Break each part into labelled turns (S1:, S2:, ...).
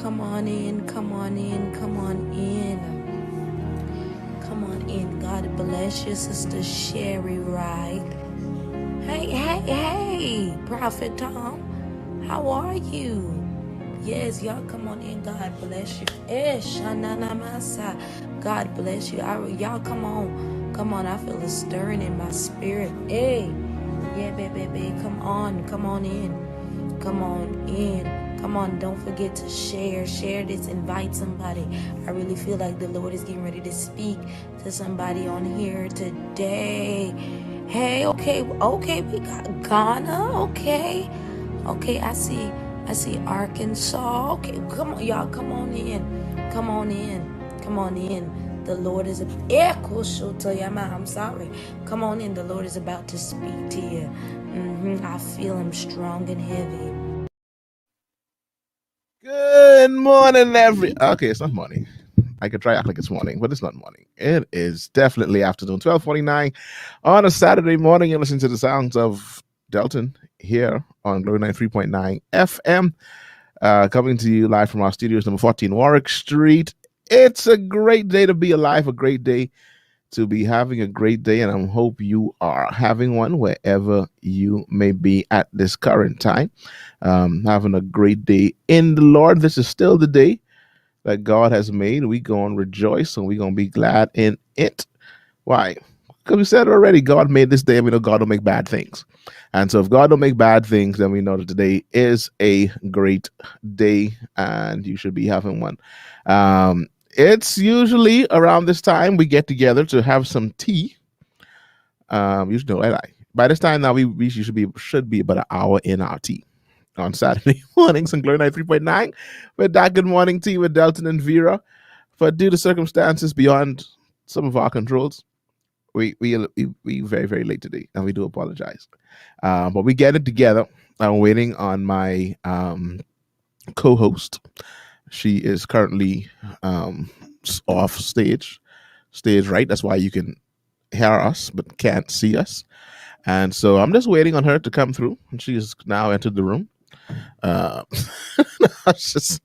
S1: Come on in, come on in, come on in. Come on in. God bless you, Sister Sherry Wright. Hey, Prophet Tom. How are you? Yes, y'all come on in. God bless you. God bless you. Y'all come on. Come on. I feel a stirring in my spirit. Hey. Yeah, baby. Come on in. Come on in. Come on, don't forget to share this, invite somebody. I really feel like the Lord is getting ready to speak to somebody on here today. Hey, okay, we got Ghana, okay, I see Arkansas. Okay, come on, y'all, come on in. The Lord is I'm sorry. Come on in, the Lord is about to speak to you. I feel him strong and heavy.
S2: Good morning, okay, it's not morning. I could try act like it's morning, but it's not morning. It is definitely afternoon, 12:49 on a Saturday morning. You're listening to the sounds of Delton here on Glory 93.9 FM, coming to you live from our studios, number 14 Warwick Street. It's a great day to be alive, a great day to be having a great day, and I hope you are having one wherever you may be at this current time. Having a great day in the Lord. This is still the day that God has made. We going to rejoice and we going to be glad in it. Why? Because we said already, God made this day, and we know God don't make bad things. And so if God don't make bad things, then we know that today is a great day and you should be having one. It's usually around this time we get together to have some tea. By this time now we should be about an hour in our tea on Saturday mornings on Glory 93.9 with that good morning tea with Delton and Vera. But due to circumstances beyond some of our controls, we very, very late today, and we do apologize. But we get it together. I'm waiting on my co-host. She is currently off stage right. That's why you can hear us but can't see us. And so I'm just waiting on her to come through. And she has now entered the room. I was just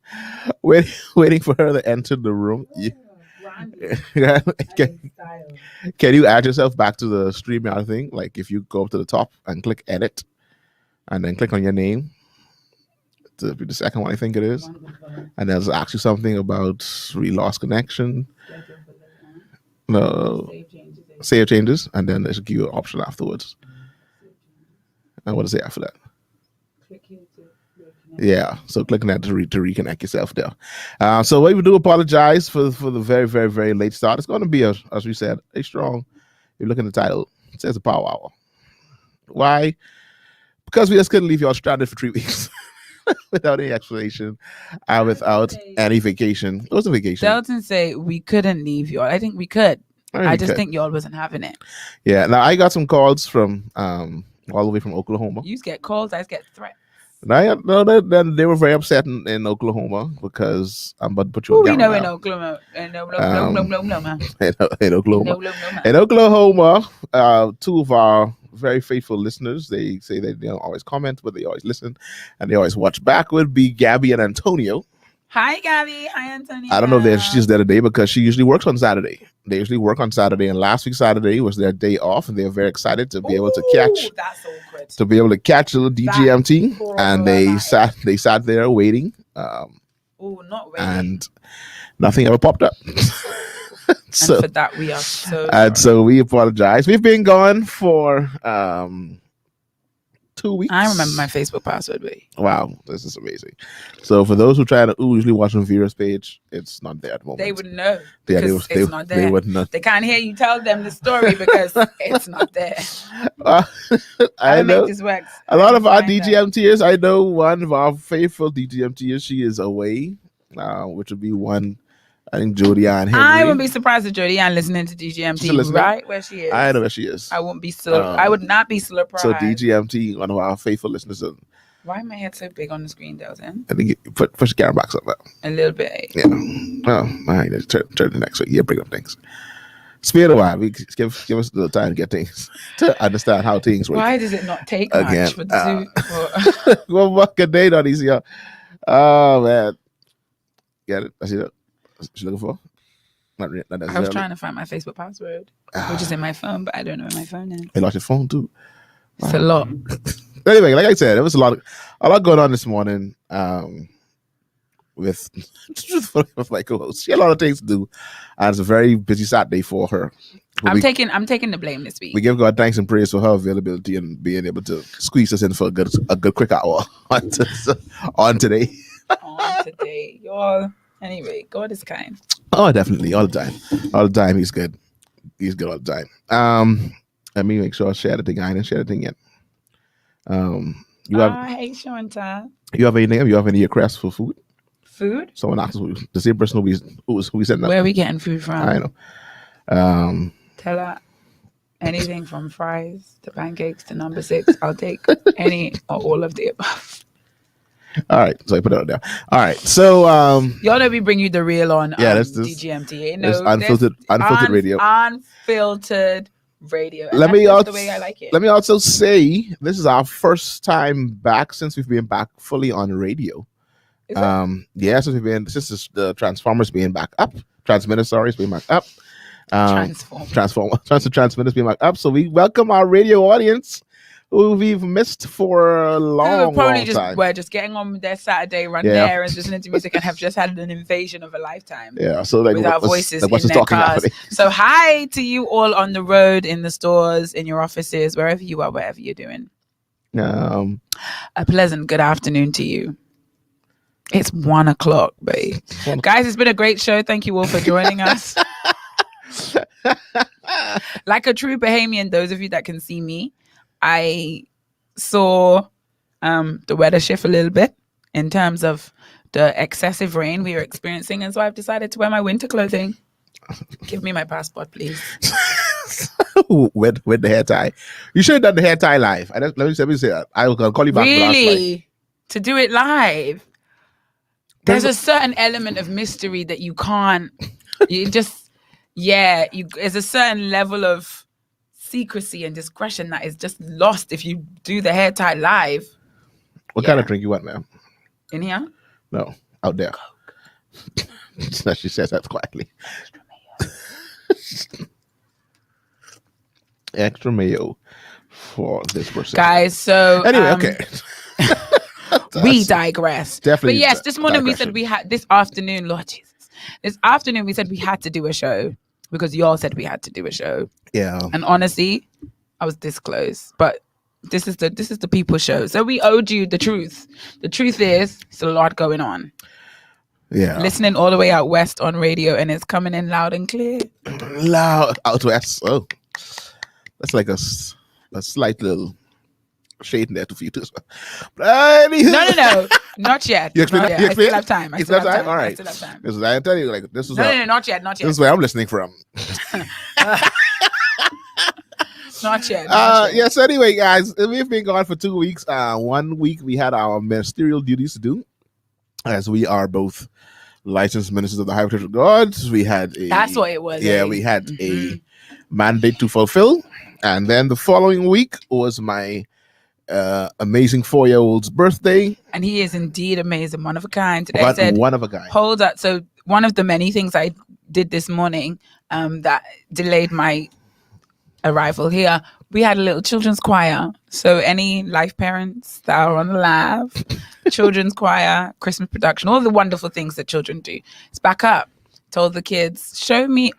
S2: waiting for her to enter the room. Can you add yourself back to the StreamYard thing? Like if you go up to the top and click edit and then click on your name, to be the second one, I think it is. And then it'll ask you something about we lost connection. No, save changes, and then it'll give you an option afterwards. And what does it say after that? Yeah, so clicking that to reconnect yourself there. So we do apologize for the very, very, very late start. It's going to be, as we said, a strong. You look at the title, it says a power hour. Why? Because we just couldn't leave y'all stranded for 3 weeks. Without any explanation, without any vacation. It was a vacation.
S3: Delton say we couldn't leave y'all. I think we could. I just think y'all wasn't having it.
S2: Yeah. Now I got some calls from all the way from Oklahoma.
S3: You get calls, I get threats.
S2: Then they were very upset in Oklahoma because I'm about to put you on camera.
S3: In Oklahoma. In
S2: Oklahoma, two of our very faithful listeners, they say they don't always comment, but they always listen and they always watch back, would be Gabby and Antonio.
S3: Hi, Gabby. Hi, Antonio.
S2: I don't know if she's there today because she usually works on Saturday. They usually work on Saturday, and last week Saturday was their day off, and they were very excited to be able to catch. That's awkward. To be able to catch a little DGMT, and they sat there waiting.
S3: Not waiting.
S2: And nothing ever popped up.
S3: So for that we are so.
S2: And so we apologize. We've been gone for 2 weeks.
S3: I remember my Facebook password.
S2: Wow, this is amazing. So for those who try to usually watch on Vera's page, it's not there at the moment.
S3: They wouldn't know.
S2: It's
S3: not there.
S2: They wouldn't know.
S3: They can't hear you tell them the story because it's not there.
S2: I know.
S3: Make this work.
S2: A lot of our DGMTers, I know one of our faithful DGMTers, she is away, which would be one. I think Jody Ann Henry.
S3: I wouldn't be surprised if Jody Ann listening to DGMT, right where she is.
S2: I know where she is.
S3: I wouldn't be I would not be surprised.
S2: So DGMT, one of our faithful listeners.
S3: Why am my head so big on the screen, Delton?
S2: I think you put your camera box up.
S3: A little bit.
S2: Yeah. Oh, all right. Let's turn the next week. Yeah, bring up things. It's been a while. We give us a little time to get things to understand how things work.
S3: Why does it not take much for
S2: well, what good day on these, y'all? Oh man. Get it? I see that. What you looking for? Not
S3: I was trying to find my Facebook password, which is in my phone, but I don't know where my phone is.
S2: You lost your phone too.
S3: Wow. It's a lot.
S2: Anyway, like I said, there was a lot going on this morning. With my co-host, she had a lot of things to do, and it's a very busy Saturday for her.
S3: I'm taking the blame this week.
S2: We give God thanks and praise for her availability and being able to squeeze us in for a good quick hour on today.
S3: On today, y'all. Anyway, God is kind.
S2: Oh, definitely, all the time. He's good. He's good all the time. Let me make sure I share the thing. I didn't share the thing yet.
S3: Hey, Shanta.
S2: You have anything? You have any requests for food?
S3: Food?
S2: Someone asked the same person who we sent that.
S3: Where are we getting food from?
S2: I know.
S3: Tell her anything from fries to pancakes to number 6. I'll take any or all of the above.
S2: All right, so I put it out there. All right, so
S3: y'all know we bring you the real on
S2: this
S3: DGMT.
S2: This unfiltered radio.
S3: Unfiltered radio.
S2: Let me also, the way I like it. Let me also say this is our first time back since we've been back fully on radio. Since the transformers being back up, transmitters being back up. Transmitters being back up. So we welcome our radio audience who we've missed for a long time.
S3: We're just getting on with their Saturday run there and listening to music and have just had an invasion of a lifetime.
S2: Yeah, so like
S3: with our voices in their cars. So hi to you all on the road, in the stores, in your offices, wherever you are, whatever you're doing. A pleasant good afternoon to you. It's 1:00, babe. Guys, it's been a great show. Thank you all for joining us. Like a true Bahamian, those of you that can see me, I saw the weather shift a little bit in terms of the excessive rain we are experiencing, and so I've decided to wear my winter clothing. Give me my passport, please.
S2: with the hair tie. You should have done the hair tie live. Let me say that. I'll call you back.
S3: Really? To do it live? There's a certain element of mystery that you can't. There's a certain level of secrecy and discretion that is just lost if you do the hair tie live.
S2: What kind of drink you want, ma'am?
S3: In here?
S2: No, out there. Coke. She says that quietly. Extra mayo for this person.
S3: Guys, so
S2: anyway, okay.
S3: We digress.
S2: Definitely.
S3: But yes, this morning we said this afternoon, Lord Jesus. This afternoon we said we had to do a show because y'all said we had to do a show.
S2: Yeah.
S3: And honestly, I was this close. But this is the people's show. So we owed you the truth. The truth is it's a lot going on.
S2: Yeah.
S3: Listening all the way out west on radio, and it's coming in loud and clear.
S2: Loud out west. Oh. That's like a slight little shade in there to feed as well.
S3: No, not yet.
S2: You explain it?
S3: I still have time.
S2: I still have time. All right.
S3: I still have time.
S2: I tell you, like this is
S3: no, not yet.
S2: This is where I'm listening from.
S3: Not yet.
S2: Yes. Anyway, guys, we've been gone for 2 weeks. 1 week we had our ministerial duties to do, as we are both licensed ministers of the High Church of God. We had
S3: that's what it was.
S2: Yeah, we had a mandate to fulfill, and then the following week was my amazing 4-year-old's birthday,
S3: and he is indeed amazing, one of a kind. Today
S2: but
S3: said,
S2: one of a kind.
S3: Hold up. So one of the many things I did this morning that delayed my arrival here, we had a little children's choir. So any life parents that are on the live, children's choir, Christmas production, all the wonderful things that children do. It's back up. Told the kids, tell me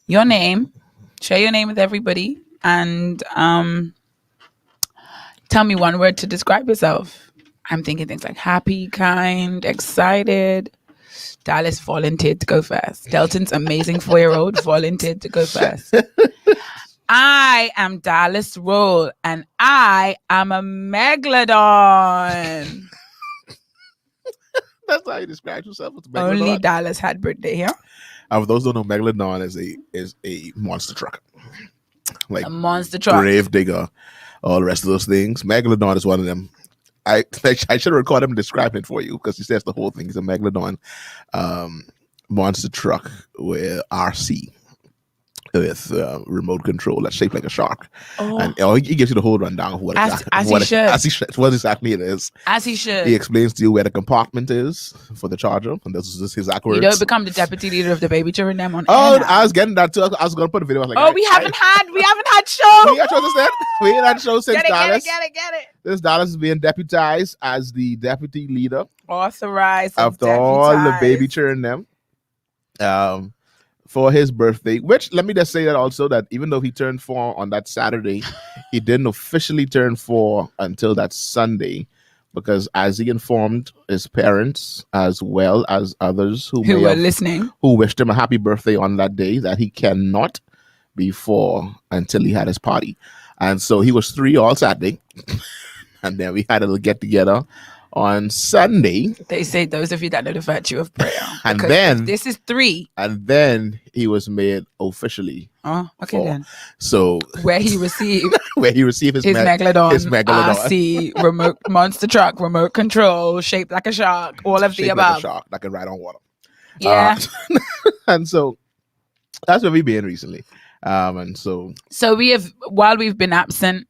S3: your name, share your name with everybody, and tell me one word to describe yourself. I'm thinking things like happy, kind, excited. Dallas volunteered to go first. Delton's amazing 4-year-old volunteered to go first. I am Dallas Roll, and I am a megalodon.
S2: That's how you describe yourself.
S3: Only Dallas had birthday here.
S2: For those who don't know, megalodon is a monster truck. Like
S3: a monster truck.
S2: Grave digger, all the rest of those things. Megalodon is one of them. I should have recorded him describing it for you because he says the whole thing is a megalodon monster truck with RC. with remote control that's shaped like a shark.
S3: Oh.
S2: And he gives you the whole rundown of what exactly it is.
S3: As he should.
S2: He explains to you where the compartment is for the charger, and this is his exact words.
S3: You don't become the deputy leader of the baby children them on
S2: Oh,
S3: air now.
S2: I was getting that too. I was going to put a video. I was like,
S3: we haven't had show.
S2: We ain't had show since Dallas.
S3: Get it.
S2: This Dallas is being deputized as the deputy leader.
S3: Authorized
S2: After all the baby children them. For his birthday, which let me just say that also that even though he turned 4 on that Saturday, he didn't officially turn 4 until that Sunday, because as he informed his parents as well as others who
S3: were listening,
S2: who wished him a happy birthday on that day, that he cannot be 4 until he had his party. And so he was 3 all Saturday, and then we had a little get together on Sunday.
S3: They say those of you that know the virtue of prayer.
S2: And then
S3: this is 3.
S2: And then he was made officially.
S3: Oh, okay
S2: 4.
S3: then.
S2: So
S3: where he received
S2: his
S3: megalodon,
S2: his megalodon.
S3: RC, remote monster truck, remote control, shaped like a shark, all of the above.
S2: Like a shark that can ride on water.
S3: Yeah.
S2: And so that's where we've been recently. And so
S3: we have, while we've been absent,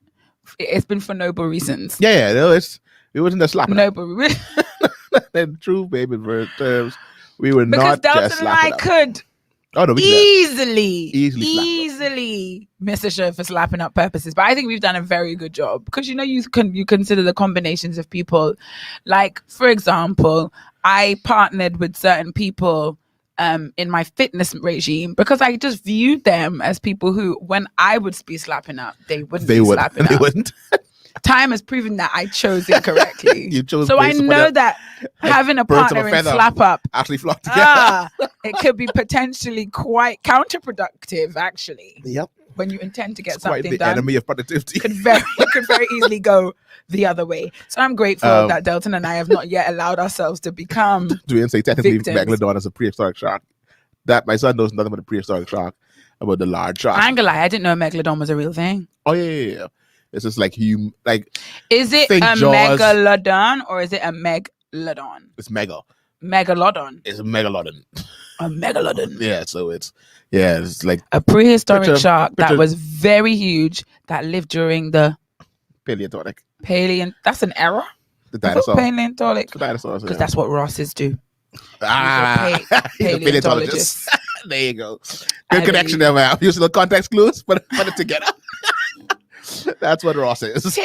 S3: it's been for noble reasons.
S2: Yeah, no, it wasn't a slap.
S3: Noble.
S2: In true baby terms, we were
S3: because
S2: not
S3: Delton
S2: just
S3: and I could easily miss a show for slapping up purposes, but I think we've done a very good job, because you consider the combinations of people. Like, for example, I partnered with certain people in my fitness regime because I just viewed them as people who, when I would be slapping up, they wouldn't be slapping up. They wouldn't. Time has proven that I chose incorrectly.
S2: You chose,
S3: so I know that having a partner in slap up
S2: actually flock together.
S3: It could be potentially quite counterproductive, actually.
S2: Yep.
S3: When you intend to get
S2: it's
S3: something
S2: quite the
S3: done,
S2: enemy of productivity.
S3: It could very easily go the other way. So I'm grateful that Delton and I have not yet allowed ourselves to become.
S2: To say technically,
S3: victims.
S2: megalodon is a prehistoric shark. That my son knows nothing about the prehistoric shark, about the large shark.
S3: I ain't gonna lie, I didn't know a megalodon was a real thing.
S2: Oh yeah. It's just like
S3: Is it a megalodon or is it a megalodon?
S2: It's mega.
S3: Megalodon.
S2: It's a megalodon.
S3: A megalodon.
S2: Yeah, so it's like
S3: a prehistoric shark that was very huge, that lived during the
S2: Paleontolic.
S3: That's an error.
S2: The dinosaur.
S3: Paleontolic.
S2: The dinosaurs.
S3: Because that's what Rosses do.
S2: Paleontologist. There you go. Good connection there, man. Using the context clues, put it together. That's what Ross is.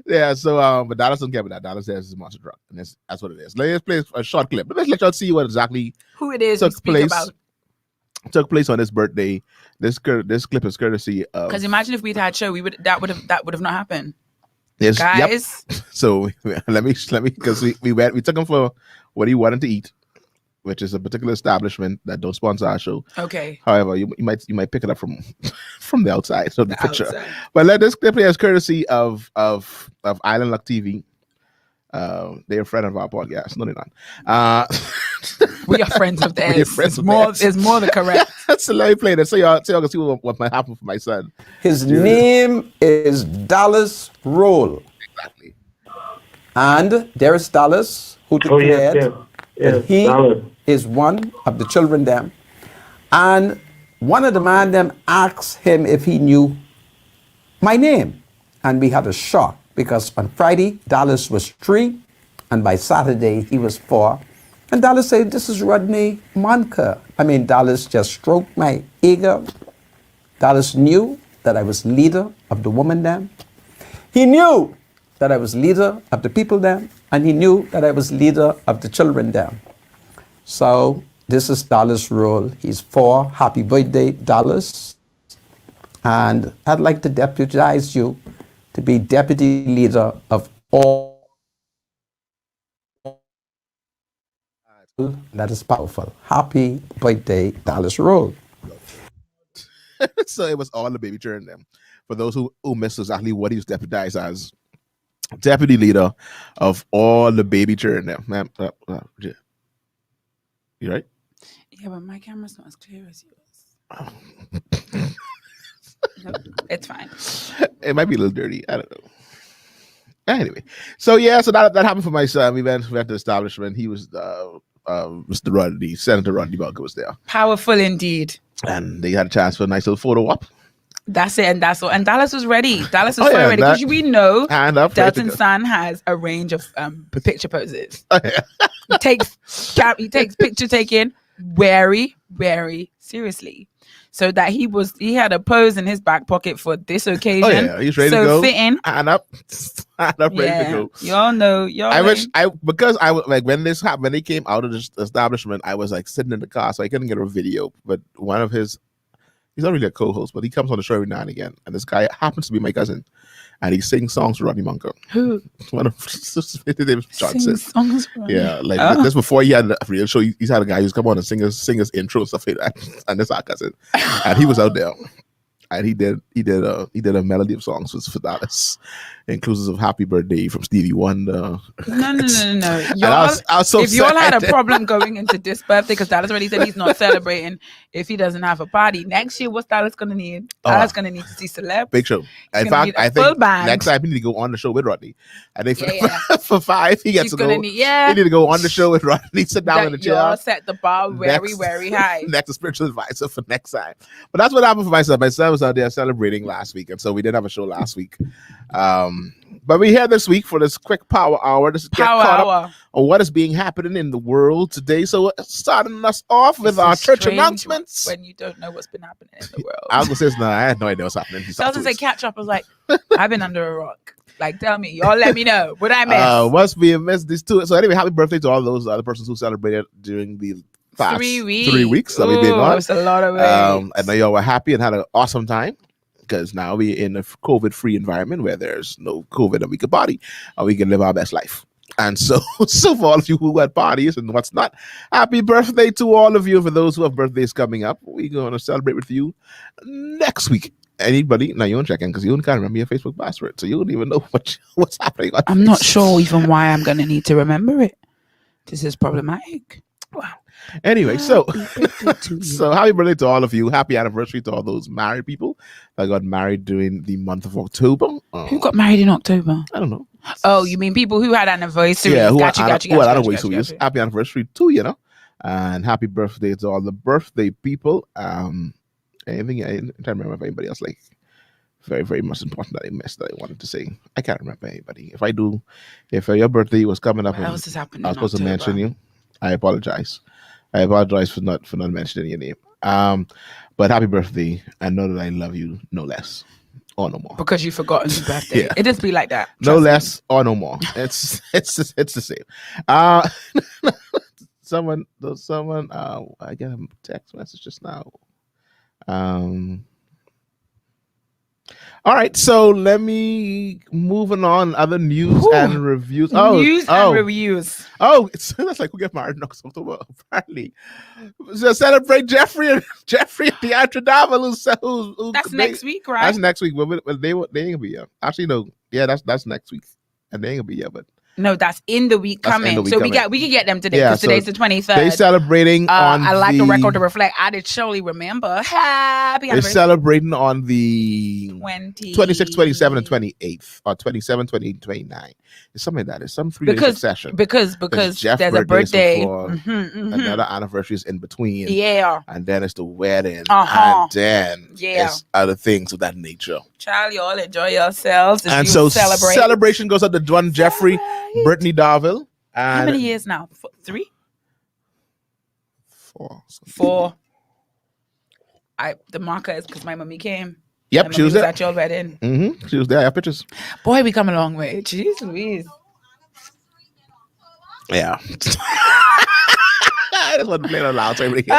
S2: Yeah, so but Dallas doesn't care about that. Dallas says it's a monster truck, and that's what it is. Let's play a short clip. Let's let y'all see what exactly
S3: who it is took
S2: place on his birthday. This clip is courtesy of.
S3: Because imagine if we'd had show, that would have not happened.
S2: Yes,
S3: guys.
S2: Yep. So let me because we took him for what he wanted to eat, which is a particular establishment that don't sponsor our show.
S3: Okay.
S2: However, you might pick it up from the outside of the picture. Outside. But this clip is courtesy of Island Luck TV. They're a friend of our podcast. No, they're not.
S3: We are friends of theirs. It's more than correct.
S2: So let me play this so y'all can see what might happen for my son.
S4: His name is Dallas Roll.
S2: Exactly.
S4: And there is Dallas, who declared that he is one of the children them. And one of the man them asked him if he knew my name. And we had a shock, because on Friday, Dallas was 3, and by Saturday, he was 4. And Dallas said, "This is Rodney Monker." Dallas just stroked my ego. Dallas knew that I was leader of the woman them. He knew that I was leader of the people them, and he knew that I was leader of the children them. So this is Dallas' role. He's 4. Happy birthday, Dallas. And I'd like to deputize you to be deputy leader of all. That is powerful. Happy birthday, Dallas Roll.
S2: So it was all the baby children them. For those who missed exactly what he was deputized as, deputy leader of all the baby children them. Man, you right?
S3: Yeah, but my camera's not as clear as yours. Nope, it's fine.
S2: It might be a little dirty. I don't know. Anyway, so that happened for my son. We went to the establishment. He was Mr. Rodney, Senator Rodney Bunker was there.
S3: Powerful indeed.
S2: And they had a chance for a nice little photo op.
S3: That's it, and that's all. And Dallas was ready. Dallas was ready because we know Delton San has a range of picture poses. He takes picture taking very, very seriously. So that he had a pose in his back pocket for this occasion.
S2: Oh yeah, he's ready to go.
S3: Fitting.
S2: Hand up, ready to go.
S3: Y'all know.
S2: Because I was like when this happened, when he came out of the establishment, I was like sitting in the car, so I couldn't get a video. But one of his, he's not really a co-host, but he comes on the show every now and again. And this guy happens to be my cousin, and he sings songs for Rodney Bunker.
S3: Who?
S2: One of his name is Johnson.
S3: Songs
S2: yeah, like this before he had a real show. He's had a guy who's come on and sing his intro and stuff like that. And this our cousin, and he was out there, and he did a melody of songs for Dallas, inclusive of "Happy Birthday" from Stevie Wonder.
S3: No.
S2: I was so
S3: if y'all had a problem going into this birthday, because Dallas already said he's not celebrating if he doesn't have a party next year, what's Dallas gonna need? Dallas gonna need to see celeb.
S2: Big show. In fact, I think next time he need to go on the show with Rodney. I think for 5 he gets to go. He need to go on the show with Rodney. Sit down in the chair.
S3: Y'all set the bar very, very high.
S2: Next to spiritual advisor for next time. But that's what happened for myself. My son was out there celebrating last week, and so we didn't have a show last week. But we're here this week for this quick power hour. This is
S3: power hour
S2: on what is being happening in the world today. So starting us off with our church announcements.
S3: When you don't know what's been happening in the world.
S2: I was gonna say no, I had no idea what's happening.
S3: So I was gonna say catch up. I was like, I've been under a rock. Like, tell me, y'all let me know what I missed.
S2: What's being missed? These two. So anyway, happy birthday to all those other persons who celebrated during the past
S3: 3 weeks.
S2: 3 weeks that we've been on.
S3: It's a lot of
S2: I know y'all were happy and had an awesome time. Because now we're in a COVID-free environment where there's no COVID and we can party and we can live our best life. And so for all of you who had parties and what's not, happy birthday to all of you. For those who have birthdays coming up, we're going to celebrate with you next week. Anybody? Now you don't check in because you can't remember your Facebook password, so you don't even know what's happening.
S3: I'm not sure even why I'm going to need to remember it. This is problematic.
S2: Wow. Anyway, so happy birthday to all of you. Happy anniversary to all those married people that got married during the month of October.
S3: Who got married in October?
S2: I don't know.
S3: Oh, you mean people who had anniversaries?
S2: Yeah,
S3: gotcha.
S2: Happy anniversary too, and happy birthday to all the birthday people. Anything? I'm trying to remember if anybody else like very, very much important that I missed that I wanted to say. I can't remember anybody. If I do, if your birthday was coming up,
S3: what else is happening?
S2: I was supposed to mention you. I apologize. I apologize for not mentioning your name. But happy birthday, and know that I love you no less or no more.
S3: Because you've forgotten your birthday. Yeah. It just be like that.
S2: No less or no more. It's the same. Someone. I get a text message just now. All right, so let me moving on. Other news and reviews.
S3: And reviews.
S2: Oh, that's like we get married next October. Apparently, so celebrate Jeffrey and Deandra Davel. Who
S3: that's next week, right?
S2: That's next week. Well, they ain't gonna be here. Actually, no. Yeah, that's next week, and they ain't gonna be here. But
S3: no, that's in the week coming. We can get them today because today's the 23rd.
S2: They're celebrating on
S3: I like the record to reflect. I did surely remember. Happy anniversary.
S2: They're celebrating on the 26th, 27th, and 28th, or 27, 28, 29. It's something like that. It's some 3 days succession.
S3: Because there's a birthday.
S2: Another anniversary is in between.
S3: Yeah.
S2: And then it's the wedding. And then it's other things of that nature.
S3: Child, you all enjoy yourselves.
S2: And so celebration goes out to Dwan Jeffrey, Brittany Darville.
S3: How many years now? 3?
S2: 4.
S3: The marker is because my mommy came.
S2: Yep, she was there.
S3: At your wedding.
S2: Mm-hmm. She was there. I have pictures.
S3: Boy, we come a long way. Jeez Louise.
S2: Yeah. I just want to play it loud so everybody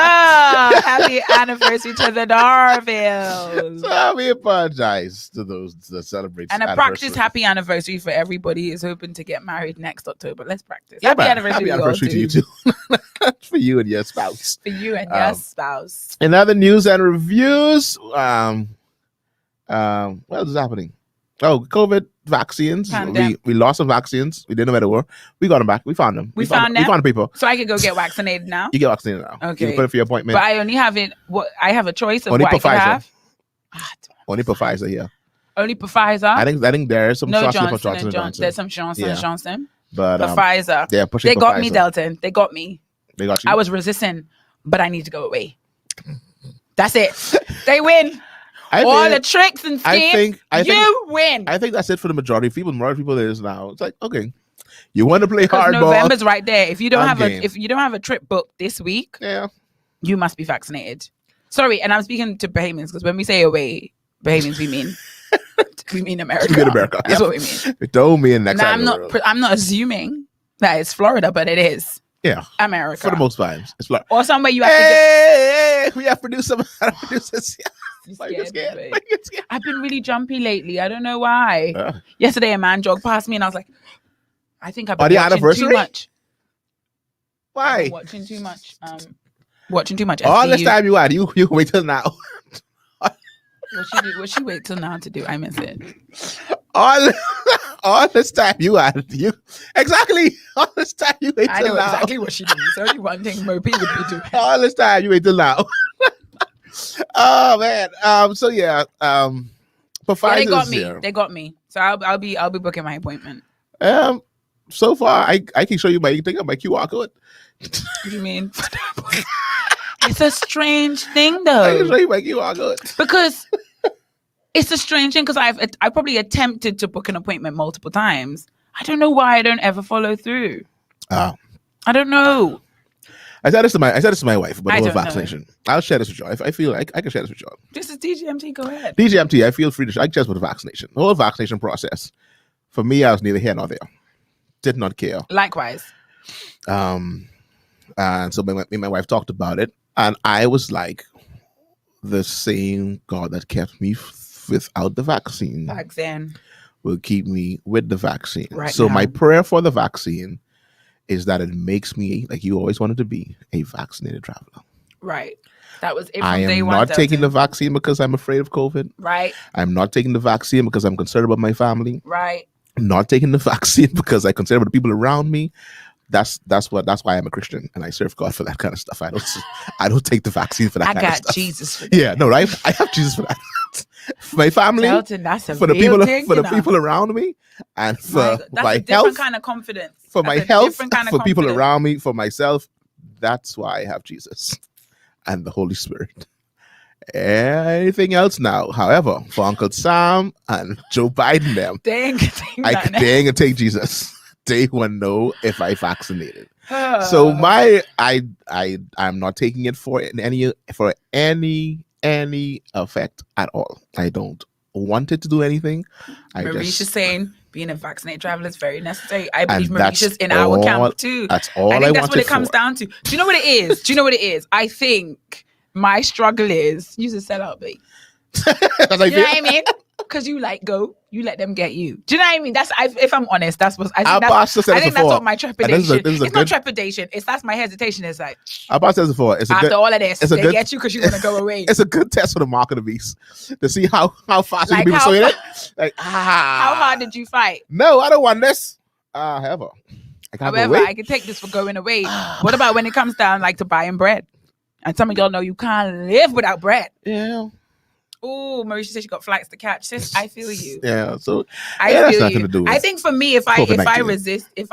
S3: happy anniversary to the Darvilles.
S2: So we apologize to those that celebrate.
S3: And a practice happy anniversary for everybody who's hoping to get married next October. Let's practice.
S2: Yeah, happy anniversary to you too. For you and your spouse.
S3: For you and your spouse.
S2: In other news and reviews, what is happening? Oh, COVID vaccines. We lost some vaccines. We didn't know where they were. We got them back. We found them.
S3: We found them.
S2: We found people.
S3: So I can go get vaccinated now.
S2: You get vaccinated now.
S3: Okay.
S2: You can put it for your appointment.
S3: But I only have it. I have a choice of
S2: only
S3: what I can have.
S2: Only for Pfizer here.
S3: Only for Pfizer.
S2: I think there's some
S3: Johnson and Johnson. There's some Johnson and Johnson.
S2: But
S3: for Pfizer.
S2: They're pushing.
S3: They got me, Delton. They got me.
S2: They got you.
S3: I was resisting, but I need to go away. That's it. They win. All the tricks and schemes, you win.
S2: I think that's it for the majority of people. Majority of people is now. It's like, okay, you want to play hardball.
S3: November's right there. If you don't have a trip booked this week, you must be vaccinated. Sorry, and I'm speaking to Bahamians because when we say away, Bahamians we mean America.
S2: We mean America.
S3: That's what we mean.
S2: It don't mean next time.
S3: I'm not assuming that it's Florida, but it is.
S2: Yeah,
S3: America
S2: for the most times. It's Florida.
S3: Or somewhere you have
S2: to. We have to produce some. Producers.
S3: You're scared. I've been really jumpy lately. I don't know why. Yesterday, a man jogged past me, and I was like, I think I've been watching too much.
S2: Why?
S3: Watching too much. Watching too much.
S2: All this time you had, you wait till now.
S3: What she wait till now to do? I miss it.
S2: All this time you had, exactly. All this time you wait till now.
S3: I know exactly what she did. It's only one thing Mopey would be doing.
S2: All this time you wait till now. Oh man. So yeah. Pfizer
S3: They got me. So I'll be booking my appointment.
S2: So far I can show you my QR code.
S3: What do you mean? It's a strange thing though.
S2: I can show you my QR code.
S3: Because it's a strange thing because I probably attempted to book an appointment multiple times. I don't know why I don't ever follow through. I don't know.
S2: I said this to my wife about the whole vaccination. I'll share this with you. I feel like I can share this with you.
S3: This is DGMT. Go ahead.
S2: DGMT. I feel free to share. I can share with the vaccination. The whole vaccination process. For me, I was neither here nor there. Did not care.
S3: Likewise.
S2: And so me and my wife talked about it, and I was like, the same God that kept me without the vaccine will keep me with the vaccine.
S3: Right
S2: so
S3: now.
S2: My prayer for the vaccine is that it makes me, like you always wanted to be, a vaccinated traveler.
S3: Right. That was it from
S2: I am
S3: day one.
S2: not taking the vaccine because I'm afraid of COVID.
S3: Right.
S2: I'm not taking the vaccine because I'm concerned about my family.
S3: Right.
S2: I'm not taking the vaccine because I'm concerned about the people around me. That's why I'm a Christian and I serve God for that kind of stuff. I don't take the vaccine for that kind of stuff.
S3: I got Jesus for that.
S2: Yeah, no, right? I have Jesus for that. For my family,
S3: Delton, that's a
S2: for the
S3: real
S2: people
S3: thing,
S2: for the people around me, and for my
S3: different
S2: health,
S3: kind of confidence.
S2: for my health, for people around me, for myself. That's why I have Jesus and the Holy Spirit. Anything else now? However, for Uncle Sam and Joe Biden,
S3: they ain't
S2: gonna take Jesus. They want to know if I vaccinated. So I'm not taking it for any effect at all. I don't want it to do anything.
S3: Marisha's saying being a vaccinated traveler is very necessary. I believe Marisha's in our camp too.
S2: That's all I
S3: think that's what it comes down to. Do you know what it is? I think my struggle is use a sellout, babe. You know what I mean? Because you let them get you. Do you know what I mean? If I'm honest, that's what I think. That's what my trepidation. It's not trepidation. That's my hesitation. It's like
S2: our boss says before. After
S3: all of this, they get you because you want to go away.
S2: It's a good test for the mark of the beast to see how fast you can be persuaded.
S3: How hard did you fight?
S2: No, I don't want this. However,
S3: I can take this for going away. What about when it comes down to buying bread? And some of y'all know you can't live without bread.
S2: Yeah.
S3: Oh, Marisha said she got flights to catch. Sis, I feel you.
S2: Yeah, so
S3: that's
S2: nothing to do with
S3: I think for me, if I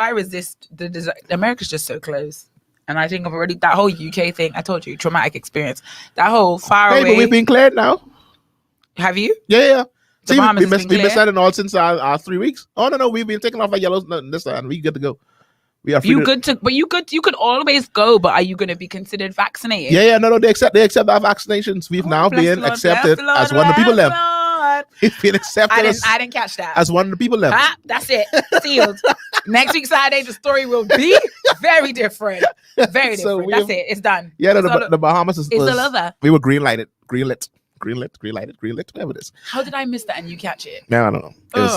S3: resist the desire, America's just so close. And I think I've already that whole UK thing. I told you, traumatic experience. That whole far away.
S2: But we've been cleared now.
S3: Have you?
S2: Yeah. See, we've
S3: been
S2: sending all since our 3 weeks. Oh no, we've been taking off like yellows. This time we good to go. We are free.
S3: You could always go, but are you going to be considered vaccinated?
S2: Yeah. No, they accept our vaccinations. We've now been accepted as one of the people left. We've been accepted.
S3: I didn't catch that.
S2: As one of the people left.
S3: That's it. Sealed. Next week Saturday, the story will be very different. Very different. So that's it. It's done.
S2: Yeah, the Bahamas is.
S3: It's still over.
S2: We were greenlit, whatever it is.
S3: How did I miss that and you catch it?
S2: No, I don't know.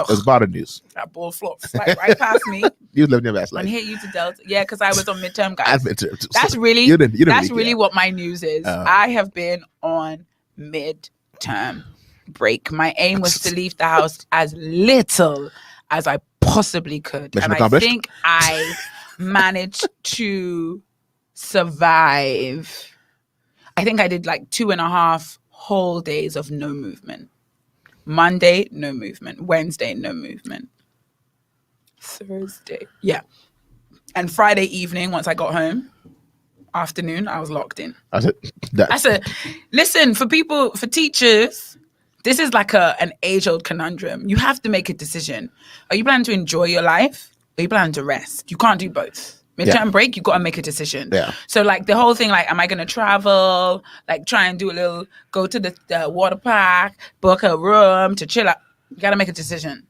S2: It's bad news.
S3: That ball flops right past me.
S2: You lived your best life.
S3: And hit you to Delta. Yeah, because I was on midterm, guys.
S2: And midterm too.
S3: That's really really what my news is. I have been on midterm break. My aim was to leave the house as little as I possibly could.
S2: Mission
S3: and
S2: accomplished.
S3: I think I managed to survive. I think I did 2.5 whole days of no movement. Monday, no movement. Wednesday, no movement. Thursday, yeah. And Friday evening, once I got home, afternoon, I was locked in.
S2: That's it.
S3: Listen, for teachers, this is like an age-old conundrum. You have to make a decision. Are you planning to enjoy your life? Or are you planning to rest? You can't do both. Midterm break, you got to make a decision.
S2: Yeah.
S3: So like the whole thing, like, am I going to travel? Like try and go to the water park, book a room to chill out. You got to make a decision.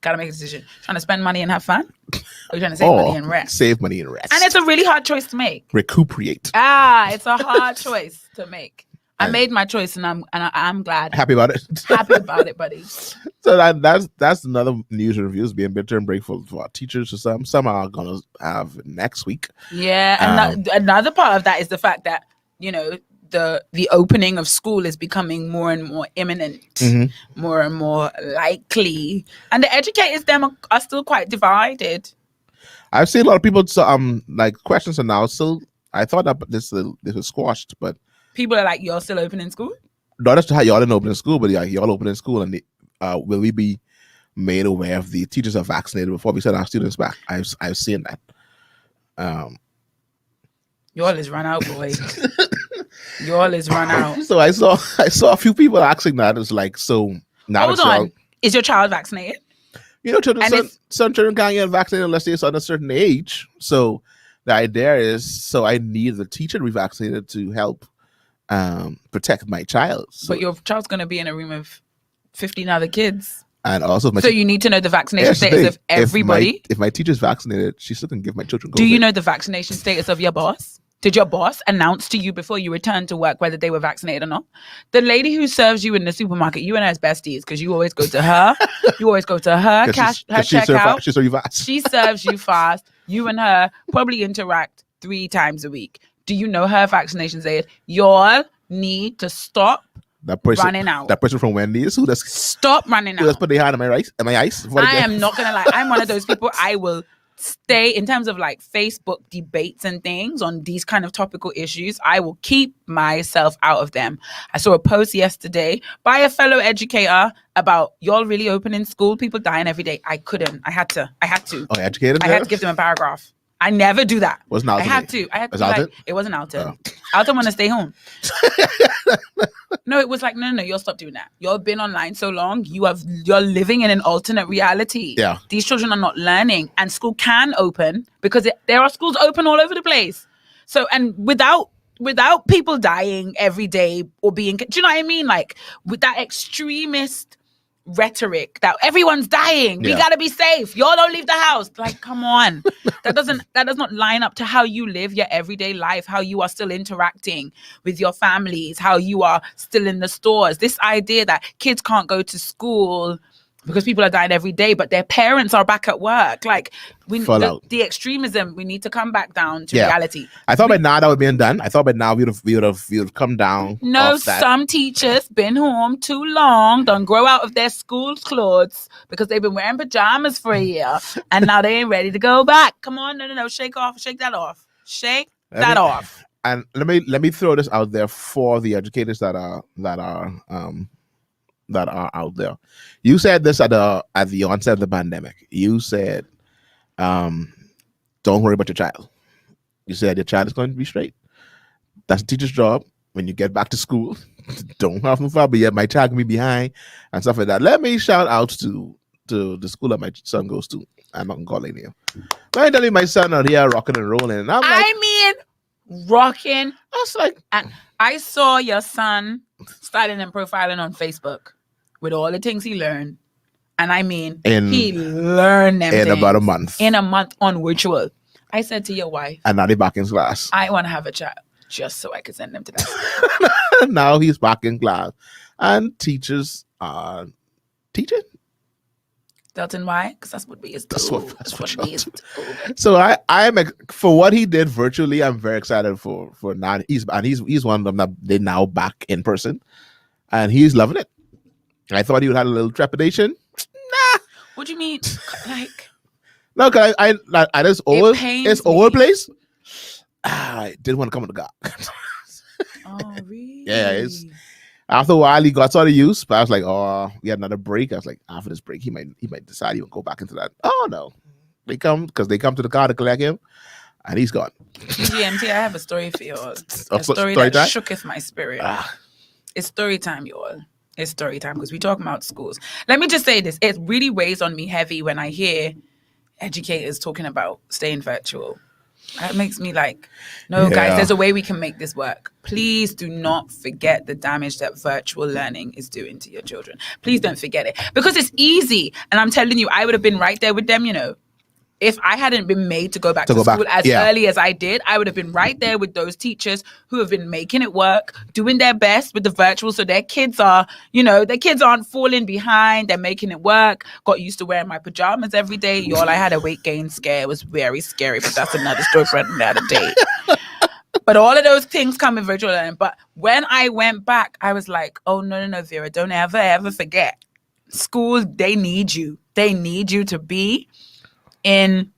S3: Trying to spend money and have fun? Or you trying to save money and rest?
S2: Save money and rest.
S3: And it's a really hard choice to make.
S2: Recuperate.
S3: It's a hard choice to make. I made my choice, and I'm glad.
S2: Happy about it.
S3: Happy about it, buddy.
S2: So that's another news and reviews being midterm break for our teachers. Or some are gonna have next week.
S3: Yeah, and another part of that is the fact that the opening of school is becoming more and more imminent, more and more likely, and the educators are still quite divided.
S2: I've seen a lot of people like questions are now still. I thought that this was squashed, but
S3: people are like, "You're still opening school?"
S2: Not just how y'all didn't open school, but y'all opening school, and will we be made aware of the teachers are vaccinated before we send our students back? I've seen that.
S3: Y'all is run out, boy. Y'all is run out.
S2: So I saw a few people asking that. It's like, so now
S3: hold on, is your child vaccinated?
S2: Some children can't get vaccinated unless they're a certain age. So the idea is, I need the teacher to be vaccinated to help protect my child.
S3: But your child's going to be in a room of 15 other kids.
S2: And also,
S3: so you need to know the vaccination status of everybody.
S2: If my teacher's vaccinated, she still can give my children COVID.
S3: Do you know the vaccination status of your boss? Did your boss announce to you before you returned to work whether they were vaccinated or not? The lady who serves you in the supermarket, you and her is besties because you always go to her. You always go to her checkout. She serves you fast. You and her probably interact 3 times a week. Do you know her vaccination status? Y'all need to stop running out.
S2: That person from Wendy's who does
S3: stop running out.
S2: Who does put their hand on my ice?
S3: I am not gonna lie. I'm one of those people. I will stay in terms of like Facebook debates and things on these kind of topical issues. I will keep myself out of them. I saw a post yesterday by a fellow educator about y'all really opening school, people dying every day. I couldn't. I had to.
S2: Oh, educated?
S3: I had to give them a paragraph. I never do that.
S2: Wasn't Alton?
S3: I had to. It wasn't Alton. Alton want to stay home. No, it was like, no, you'll stop doing that. You've been online so long. You're living in an alternate reality.
S2: Yeah.
S3: These children are not learning, and school can open because there are schools open all over the place. So, and without people dying every day or being, do you know what I mean? Like with that extremist rhetoric that everyone's dying, we gotta be safe, y'all don't leave the house. Like, come on. that does not line up to how you live your everyday life, how you are still interacting with your families, how you are still in the stores. This idea that kids can't go to school because people are dying every day, but their parents are back at work. Like, the extremism, we need to come back down to reality.
S2: I thought by now that would be done. I thought by now we would have come down.
S3: No, some teachers been home too long, don't grow out of their school clothes because they've been wearing pajamas for a year, and now they ain't ready to go back. Come on, no, shake that off. And
S2: let me throw this out there for the educators that are out there. You said this at the onset of the pandemic. You said, don't worry about your child. You said your child is going to be straight. That's the teacher's job. When you get back to school, don't have no fun, but yet my child can be behind and stuff like that. Let me shout out to the school that my son goes to. I'm not gonna call it name. But I tell you, my son are here rocking and rolling. And
S3: Rocking.
S2: I was like,
S3: and I saw your son starting and profiling on Facebook with all the things he learned. And I mean, he learned them
S2: in
S3: things
S2: about a month.
S3: In a month on virtual. I said to your wife,
S2: and now they're back in class.
S3: I want to have a child just so I could send them to that.
S2: Now he's back in class. And teachers are teaching.
S3: Delton, why? Because that's what we used to do. That's what we used to do.
S2: So I'm for what he did virtually. I'm very excited for now. He's one of them that they're now back in person, and he's loving it. I thought he would have a little trepidation. Nah.
S3: What do you mean? Like,
S2: no, because I this old place. I didn't want to come to God.
S3: Oh, really?
S2: Yeah, after a while he got sort of used, but I was like, oh, we had another break. I was like, after this break, he might decide he will go back into that. Oh no, they come to the car to collect him, and he's gone.
S3: DGMT, I have a story for you all. A
S2: Story
S3: story that
S2: time?
S3: shooketh my spirit. It's story time, you all. It's story time because we talk about schools. Let me just say this. It really weighs on me heavy when I hear educators talking about staying virtual. That makes me like, no, guys, there's a way we can make this work. Please do not forget the damage that virtual learning is doing to your children. Please don't forget it. Because it's easy. And I'm telling you, I would have been right there with them, you know. If I hadn't been made to go back to school as early as I did, I would have been right there with those teachers who have been making it work, doing their best with the virtual. So their kids are, you know, their kids aren't falling behind. They're making it work. Got used to wearing my pajamas every day. Y'all, I had a weight gain scare. It was very scary, but that's another story for another day. But all of those things come in virtual learning. But when I went back, I was like, oh, no, Vera, don't ever forget. Schools, they need you. They need you to be in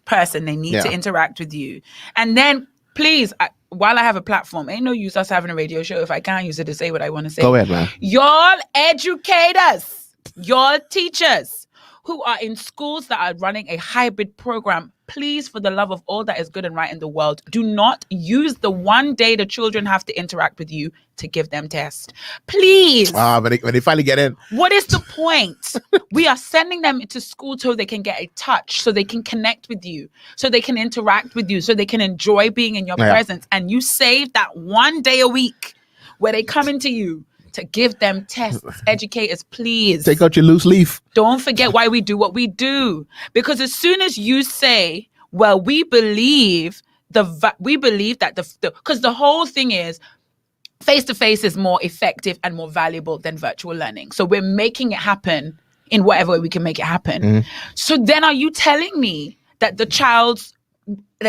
S3: person. They need to interact with you. And then, please, while I have a platform, ain't no use us having a radio show if I can't use it to say what I want to say.
S2: Go ahead, man.
S3: Y'all educators, y'all teachers who are in schools that are running a hybrid program, please, for the love of all that is good and right in the world, do not use the one day the children have to interact with you to give them tests. Please.
S2: When they finally get in.
S3: What is the point? We are sending them into school so they can get a touch, so they can connect with you, so they can interact with you, so they can enjoy being in your presence. And you save that one day a week where they come into you to give them tests. Educators, please.
S2: Take out your loose leaf.
S3: Don't forget why we do what we do. Because as soon as you say, well, we believe that because the whole thing is face-to-face is more effective and more valuable than virtual learning. So we're making it happen in whatever way we can make it happen. Mm-hmm. So then are you telling me that the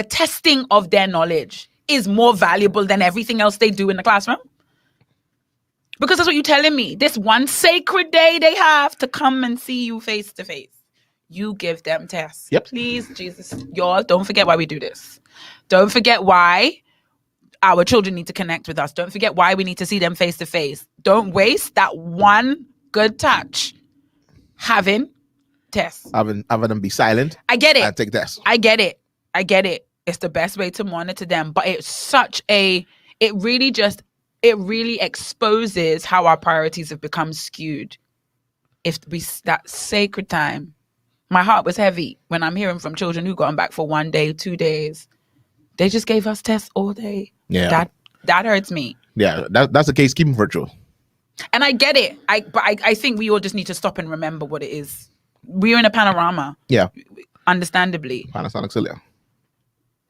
S3: testing of their knowledge is more valuable than everything else they do in the classroom? Because that's what you're telling me. This one sacred day they have to come and see you face to face. You give them tests.
S2: Yep.
S3: Please, Jesus, y'all, don't forget why we do this. Don't forget why our children need to connect with us. Don't forget why we need to see them face to face. Don't waste that one good touch having tests.
S2: Having them be silent.
S3: I get it.
S2: And take tests.
S3: I get it. It's the best way to monitor them. But it really exposes how our priorities have become skewed. That sacred time, my heart was heavy when I'm hearing from children who got back for 1 day, 2 days. They just gave us tests all day.
S2: Yeah,
S3: that hurts me.
S2: Yeah, that's the case. Keep them virtual.
S3: And I get it. But I think we all just need to stop and remember what it is. We're in a panorama.
S2: Yeah,
S3: understandably.
S2: Panasonic Celia.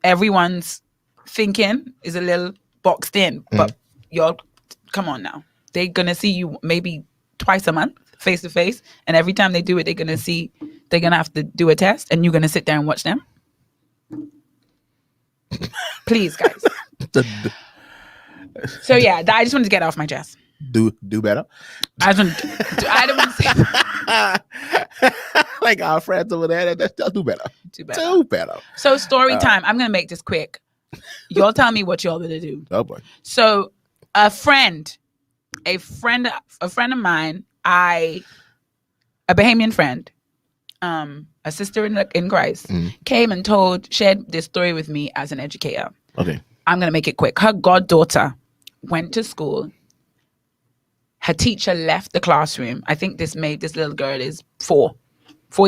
S3: Everyone's thinking is a little boxed in, but y'all, come on now. They're going to see you maybe twice a month, face to face. And every time they do it, they're going to have to do a test and you're going to sit there and watch them. Please, guys. So yeah, I just wanted to get off my chest.
S2: Do better.
S3: I don't want to say
S2: like our friends over there, they'll do better. Do better.
S3: So story time. I'm going to make this quick. Y'all tell me what y'all going to do.
S2: Oh boy.
S3: So a friend of mine, a Bahamian friend, a sister in Christ, came and shared this story with me as an educator.
S2: Okay.
S3: I'm going to make it quick. Her goddaughter went to school. Her teacher left the classroom. I think this little girl is 4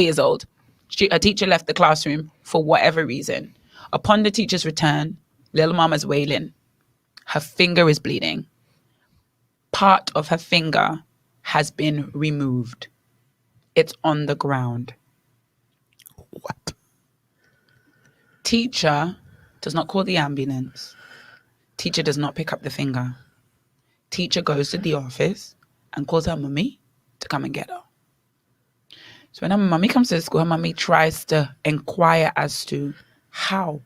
S3: years old. Her teacher left the classroom for whatever reason. Upon the teacher's return, little mama's wailing. Her finger is bleeding. Part of her finger has been removed. It's on the ground.
S2: What?
S3: Teacher does not call the ambulance. Teacher does not pick up the finger. Teacher goes to the office and calls her mummy to come and get her. So when her mummy comes to the school, her mummy tries to inquire as to how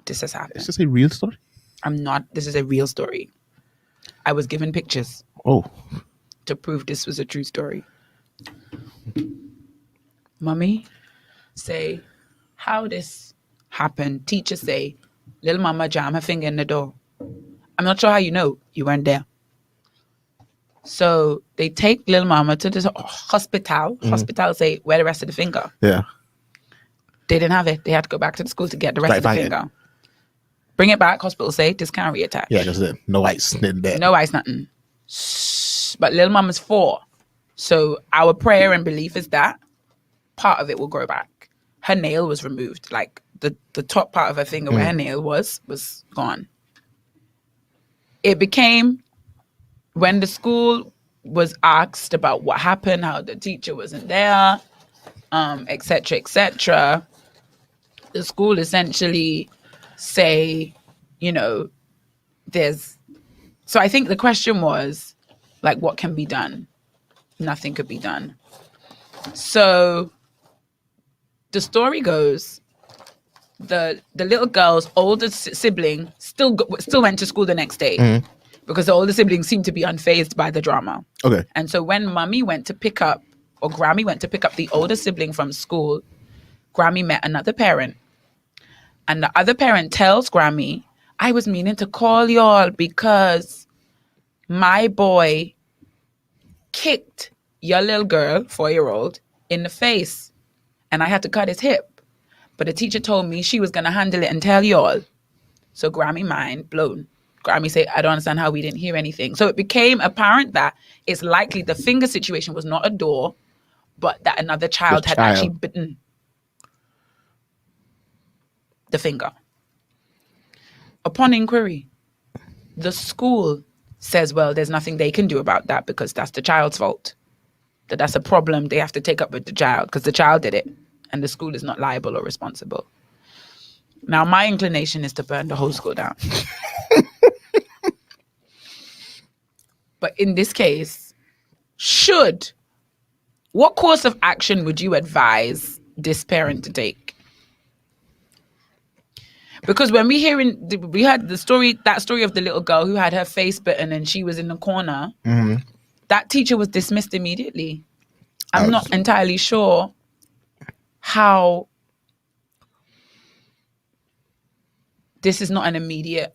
S3: this has happened.
S2: Is this a real story?
S3: This is a real story. I was given pictures.
S2: Oh.
S3: To prove this was a true story. Mummy say, how this happened. Teacher say, little mama jam her finger in the door. I'm not sure how you know. You weren't there. So they take little mama to the hospital. Hospital say, where the rest of the finger?
S2: Yeah.
S3: They didn't have it. They had to go back to the school to get the rest of the finger. Bring it back. Hospital say discount reattach.
S2: Yeah, because no ice,
S3: no ice, nothing. But little mama's 4, so our prayer and belief is that part of it will grow back. Her nail was removed, like the top part of her finger where her nail was gone. It became, when the school was asked about what happened, how the teacher wasn't there, etc., etc., the school essentially say, so I think the question was, like, what can be done? Nothing could be done. So the story goes, the little girl's older sibling still went to school the next day because the older sibling seemed to be unfazed by the drama.
S2: Okay.
S3: And so when Grammy went to pick up the older sibling from school, Grammy met another parent. And the other parent tells Grammy, I was meaning to call y'all because my boy kicked your little girl, 4-year-old, in the face. And I had to cut his hip. But the teacher told me she was going to handle it and tell y'all. So Grammy mind blown. Grammy said, I don't understand how we didn't hear anything. So it became apparent that it's likely the finger situation was not a door, but that another child had actually bitten the finger. Upon inquiry, the school says, well, there's nothing they can do about that because that's the child's fault. That's a problem they have to take up with the child because the child did it and the school is not liable or responsible. Now, my inclination is to burn the whole school down. But in this case, what course of action would you advise this parent to take? Because when we heard that story of the little girl who had her face bitten and she was in the corner, that teacher was dismissed immediately. I'm not entirely sure how this is not an immediate.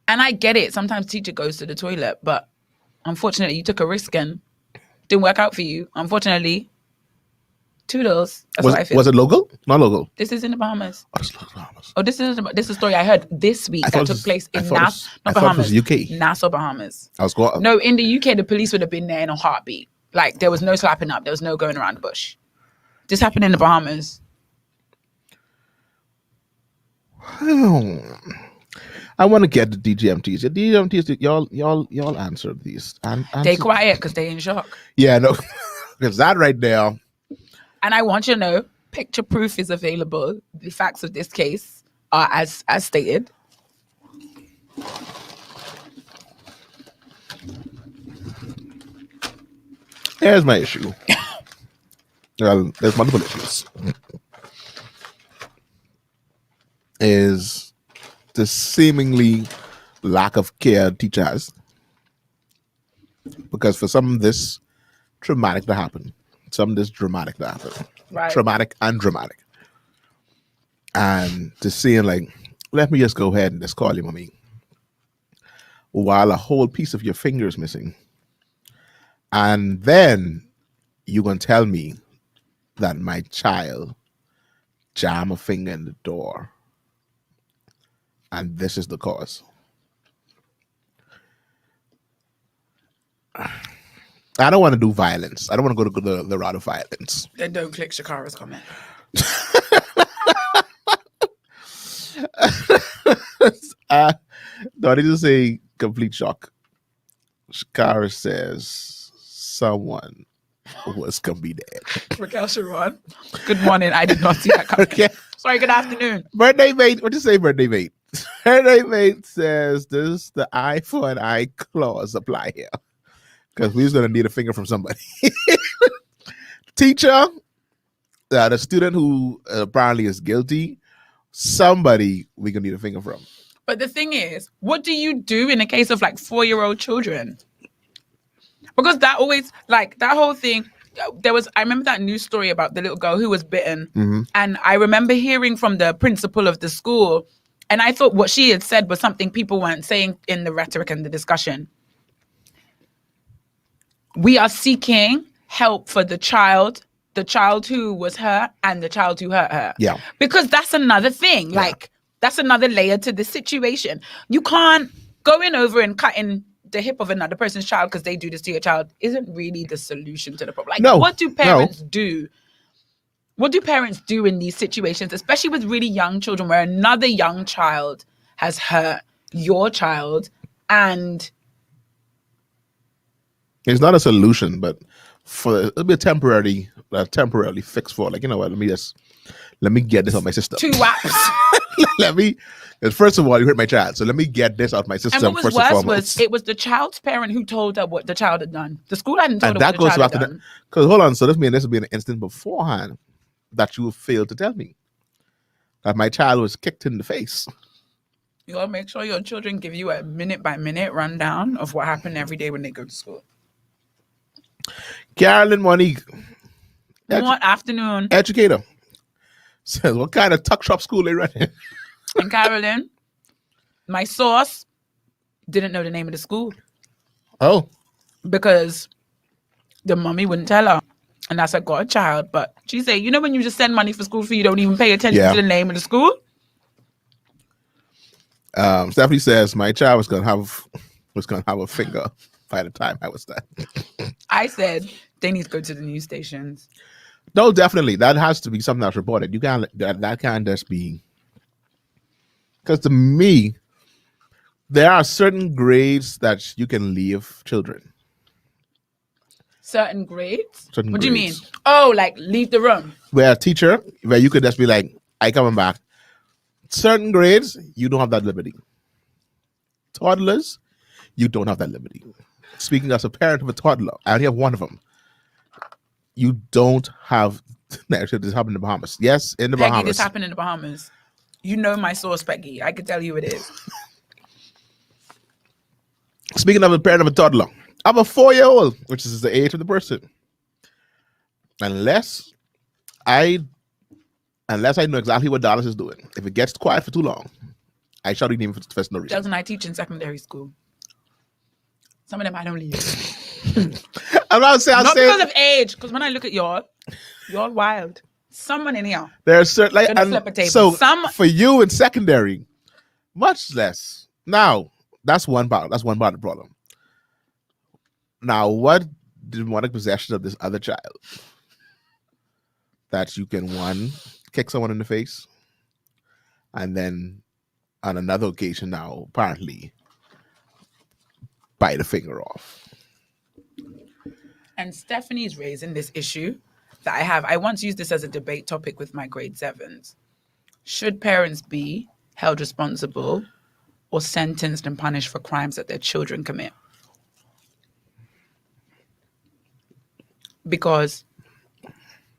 S3: And I get it. Sometimes teacher goes to the toilet, but unfortunately you took a risk and didn't work out for you. Unfortunately, toodles. That's what I feel.
S2: Was it local? Not local.
S3: This is in the Bahamas.
S2: Oh, this is Bahamas.
S3: Oh, this is a story I heard this week that took place in Nassau, Bahamas.
S2: It was UK.
S3: Nassau, Bahamas.
S2: No,
S3: in the UK, the police would have been there in a heartbeat. Like, there was no slapping up. There was no going around the bush. This happened in the Bahamas.
S2: I want to get the DGMTs. The DGMTs, y'all answer these.
S3: They quiet because they in shock.
S2: Yeah, no, because that right there.
S3: And I want you to know, picture proof is available. The facts of this case are as stated.
S2: Here's my issue. Well, there's multiple issues. Is the seemingly lack of care teacher has. Because for some of this traumatic to happen. Some of this dramatic to happen.
S3: Right.
S2: Traumatic and dramatic. And to seeing like, let me just go ahead and just call you mommy. While a whole piece of your finger is missing. And then you're going to tell me that my child jammed a finger in the door. And this is the cause. I don't want to do violence. I don't want to go to the route of violence.
S3: Then don't click Shakara's comment.
S2: No, I need to say complete shock. Shakara says someone was going to be dead.
S3: Raquel Sharon. Good morning. I did not see that coming. Okay. Sorry, good afternoon.
S2: Birthday mate. What do you say, birthday mate? Birthday mate says this the eye for an eye clause apply here. Because we're going to need a finger from somebody. Teacher, the student who apparently is guilty, somebody we're going to need a finger from.
S3: But the thing is, what do you do in a case of like 4-year-old children? Because that always, like that whole thing, I remember that news story about the little girl who was bitten. Mm-hmm. And I remember hearing from the principal of the school, and I thought what she had said was something people weren't saying in the rhetoric and the discussion. We are seeking help for the child the child who was hurt and the child who hurt her.
S2: Yeah.
S3: Because that's another thing.
S2: Yeah.
S3: Like, that's another layer to this situation. You can't go in over and cut in the hip of another person's child because they do this to your child isn't really the solution to the problem. Like,
S2: No.
S3: what do parents do? What do parents do in these situations, especially with really young children where another young child has hurt your child and...
S2: It's not a solution, but it'll be a temporarily fix for, like, you know what, let me get this out of my system.
S3: 2 whaps.
S2: First of all, you hurt my child, so let me get this out of my system.
S3: And what was
S2: first and
S3: worse
S2: foremost.
S3: was it was the child's parent who told her what the child had done. The school hadn't told
S2: And
S3: her
S2: that
S3: what
S2: goes
S3: the
S2: back
S3: child
S2: to
S3: had done.
S2: because hold on, so this would be an instant beforehand that you failed to tell me that my child was kicked in the face.
S3: You gotta make sure your children give you a minute by minute rundown of what happened every day when they go to school.
S2: Carolyn Monique,
S3: What afternoon?
S2: educator, says, what kind of tuck shop school they running?
S3: And Carolyn, my source didn't know the name of the school
S2: Oh,
S3: because the mommy wouldn't tell her. And that's a godchild. But she said, you know when you just send money for school fee, you don't even pay attention to the name of the school?
S2: Stephanie says my child was gonna have a finger by the time I was done.
S3: I said they need to go to the news stations.
S2: No, definitely. That has to be something that's reported. You can't that can't just be, because to me, there are certain grades that you can leave children.
S3: Certain grades?
S2: Certain
S3: What do you mean?
S2: grades.
S3: Oh, like leave the room.
S2: Where a teacher, where you could just be like, I coming back. Certain grades, you don't have that liberty. Toddlers, you don't have that liberty. Speaking as a parent of a toddler, I only have one of them. You don't have. Actually, this happened in the Bahamas. Yes, in the
S3: Peggy,
S2: Bahamas.
S3: this happened in the Bahamas. You know my source, Peggy. I can tell you it is.
S2: Speaking of a parent of a toddler, I'm a 4-year-old, which is the age of the person. Unless I know exactly what Dallas is doing. If it gets quiet for too long, I shall read him for no reason.
S3: Delton, I teach in secondary school. Some of them I don't leave.
S2: I'm not saying.
S3: Not because of age, because when I look at y'all wild. Someone in here.
S2: There's certain like
S3: Gonna flip a table.
S2: so
S3: Some-
S2: for you in secondary, much less. Now that's one part. That's one part of the problem. Now, what demonic possession of this other child that you can one kick someone in the face, and then on another occasion now apparently bite a finger off.
S3: And Stephanie's raising this issue that I have. I once used this as a debate topic with my grade 7s. Should parents be held responsible or sentenced and punished for crimes that their children commit? Because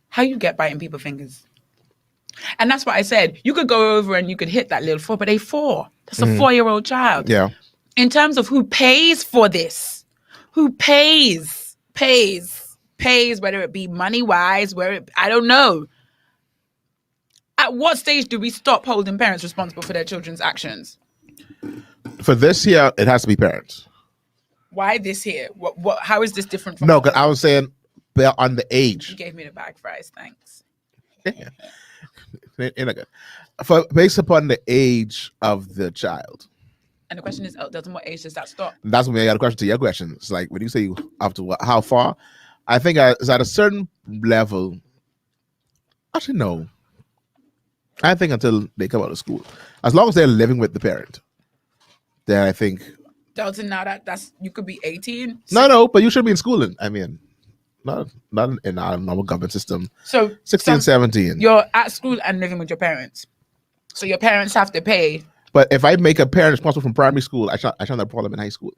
S3: how you get biting people's fingers? And that's what I said. You could go over and you could hit that little 4, but they 4. That's a 4-year-old child.
S2: Yeah.
S3: In terms of who pays for this, who pays, whether it be money-wise, I don't know. At what stage do we stop holding parents responsible for their children's actions?
S2: For this here, it has to be parents.
S3: Why this here? How is this different from...
S2: No, because I was saying on the age.
S3: You gave me the bag fries, thanks.
S2: Yeah. Based upon the age of the child.
S3: And the question is, Delton, what age does that stop?
S2: That's when I got a question to your question. It's like, when you say up to what, how far? I think it's at a certain level. Actually, no. I think until they come out of school. As long as they're living with the parent, then I think.
S3: Delton, now that's you could be 18.
S2: No, but you should be in schooling. I mean, not in our normal government system.
S3: So
S2: 16, 17.
S3: You're at school and living with your parents. So your parents have to pay.
S2: But if I make a parent responsible from primary school, I shall have a problem in high school.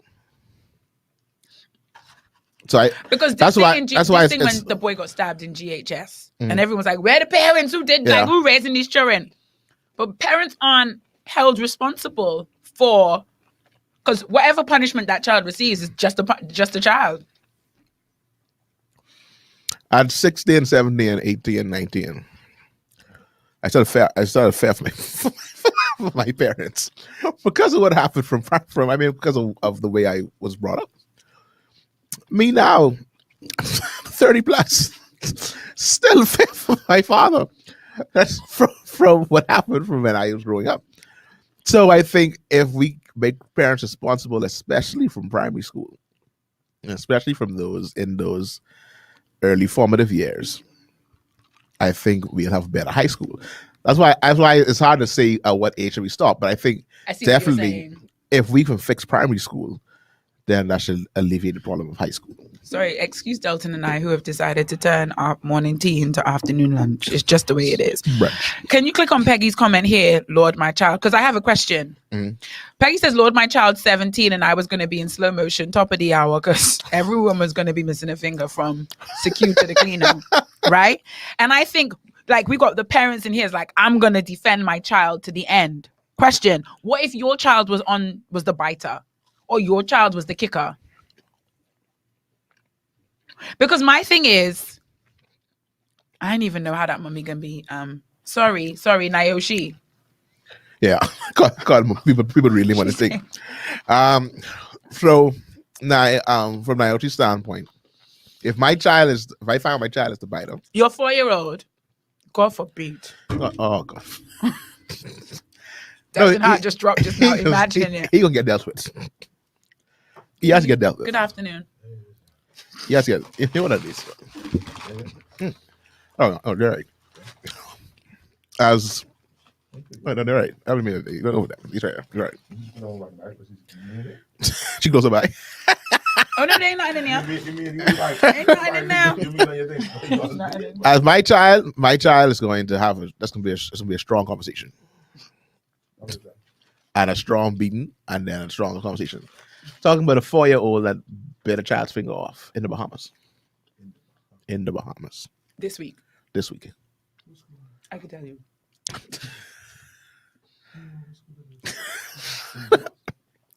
S2: So
S3: because
S2: that's why
S3: when the boy got stabbed in GHS, and everyone was like, "Where are the parents who did that? Who raising these children?" But parents aren't held responsible for, because whatever punishment that child receives is just a child.
S2: At 16, 17, and 18, and 19, I started fair for my parents because of what happened because of the way I was brought up. Me now, 30 plus. still fit for my father. That's from what happened from when I was growing up. So I think if we make parents responsible, especially from primary school, especially from those in those early formative years, I think we'll have better high school. That's why it's hard to say at what age should we stop. But I think definitely if we can fix primary school, then that should alleviate the problem of high school.
S3: Sorry, excuse Delton and I who have decided to turn our morning tea into afternoon lunch. It's just the way it is.
S2: Brunch.
S3: Can you click on Peggy's comment here, Lord, my child? Because I have a question.
S2: Mm-hmm.
S3: Peggy says, Lord, my child, 17, and I was going to be in slow motion, top of the hour, because everyone was going to be missing a finger from secure to the cleaner, right? And I think, like, we got the parents in here is like, I'm going to defend my child to the end. Question, what if your child was the biter? Or your child was the kicker? Because my thing is, I don't even know how that mommy gonna be. Sorry, Nayoshi.
S2: Yeah, God, people really want to think. So now, from Nayoshi's standpoint, if I find my child is the biter,
S3: your 4-year-old, God forbid.
S2: Oh God.
S3: That's how it just dropped just now. Imagine it.
S2: He gonna get dealt with. He has to get dealt with.
S3: Good afternoon.
S2: Yes, yes. You know what that is. Oh, they're right. No, they're right. I mean, you don't know that. He's right. You're right. She goes by.
S3: Oh no, they ain't nothing in here. Ain't nothing in there.
S2: As my child is going to have that's gonna be a strong conversation, and a strong beating, and then a strong conversation. Talking about a 4-year-old that bit a child's finger off in the Bahamas.
S3: This week. I can tell you.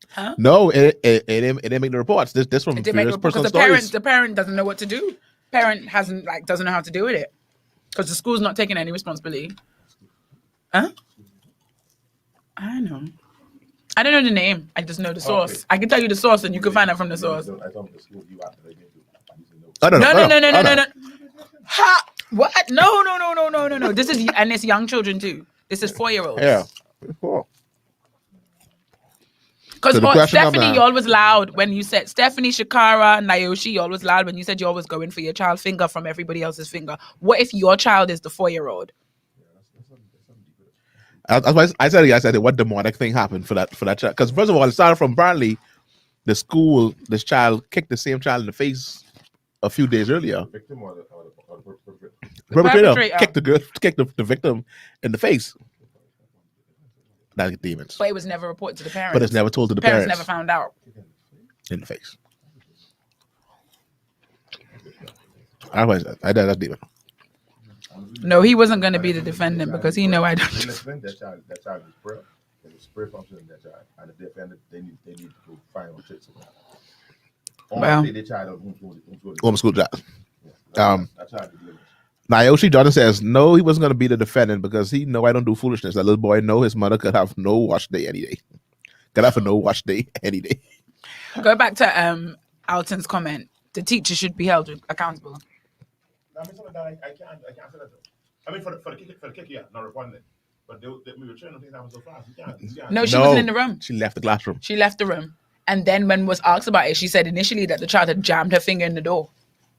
S3: Huh?
S2: No, it didn't make the reports. This one various personal stories.
S3: The parent doesn't know what to do. Parent doesn't know how to do with it because the school's not taking any responsibility. Huh? I know. I don't know the name. I just know the source. Okay. I can tell you the source, and you can find out from the source. No. Ha! What? No. This is and it's young children too. This is 4-year-olds.
S2: Yeah. Cool.
S3: Because Stephanie, y'all was loud when you said Stephanie, Shakara, Nayoshi, y'all was loud when you said y'all was going for your child's finger from everybody else's finger. What if your child is the 4-year-old?
S2: That's why I said what demonic thing happened for that child. Because first of all, it started from apparently the school. This child kicked the same child in the face a few days earlier. The victim or the perpetrator kicked the victim in the face. That's demons.
S3: But it was never reported to the parents.
S2: But it's never told to the parents.
S3: Never found out.
S2: In the face. That's demon.
S3: No, he wasn't going to be the defendant because he know I don't.
S5: That child is prayer. There's a spirit function in that child. And the defendant, they need to go find on tricks of that.
S3: Well,
S5: the child
S2: homeschool child. Nayoshi Jordan says, no, he wasn't going to be the defendant because he know I don't do foolishness. That little boy know his mother could have no wash day any day. Could have a no wash day any day.
S3: Go back to Alton's comment. The teacher should be held accountable.
S5: I can't say that. I mean, for the kick, yeah, not responding. But we were training things happen so fast.
S3: No, she wasn't in the room.
S2: She left the classroom.
S3: She left the room. And then when was asked about it, she said initially that the child had jammed her finger in the door.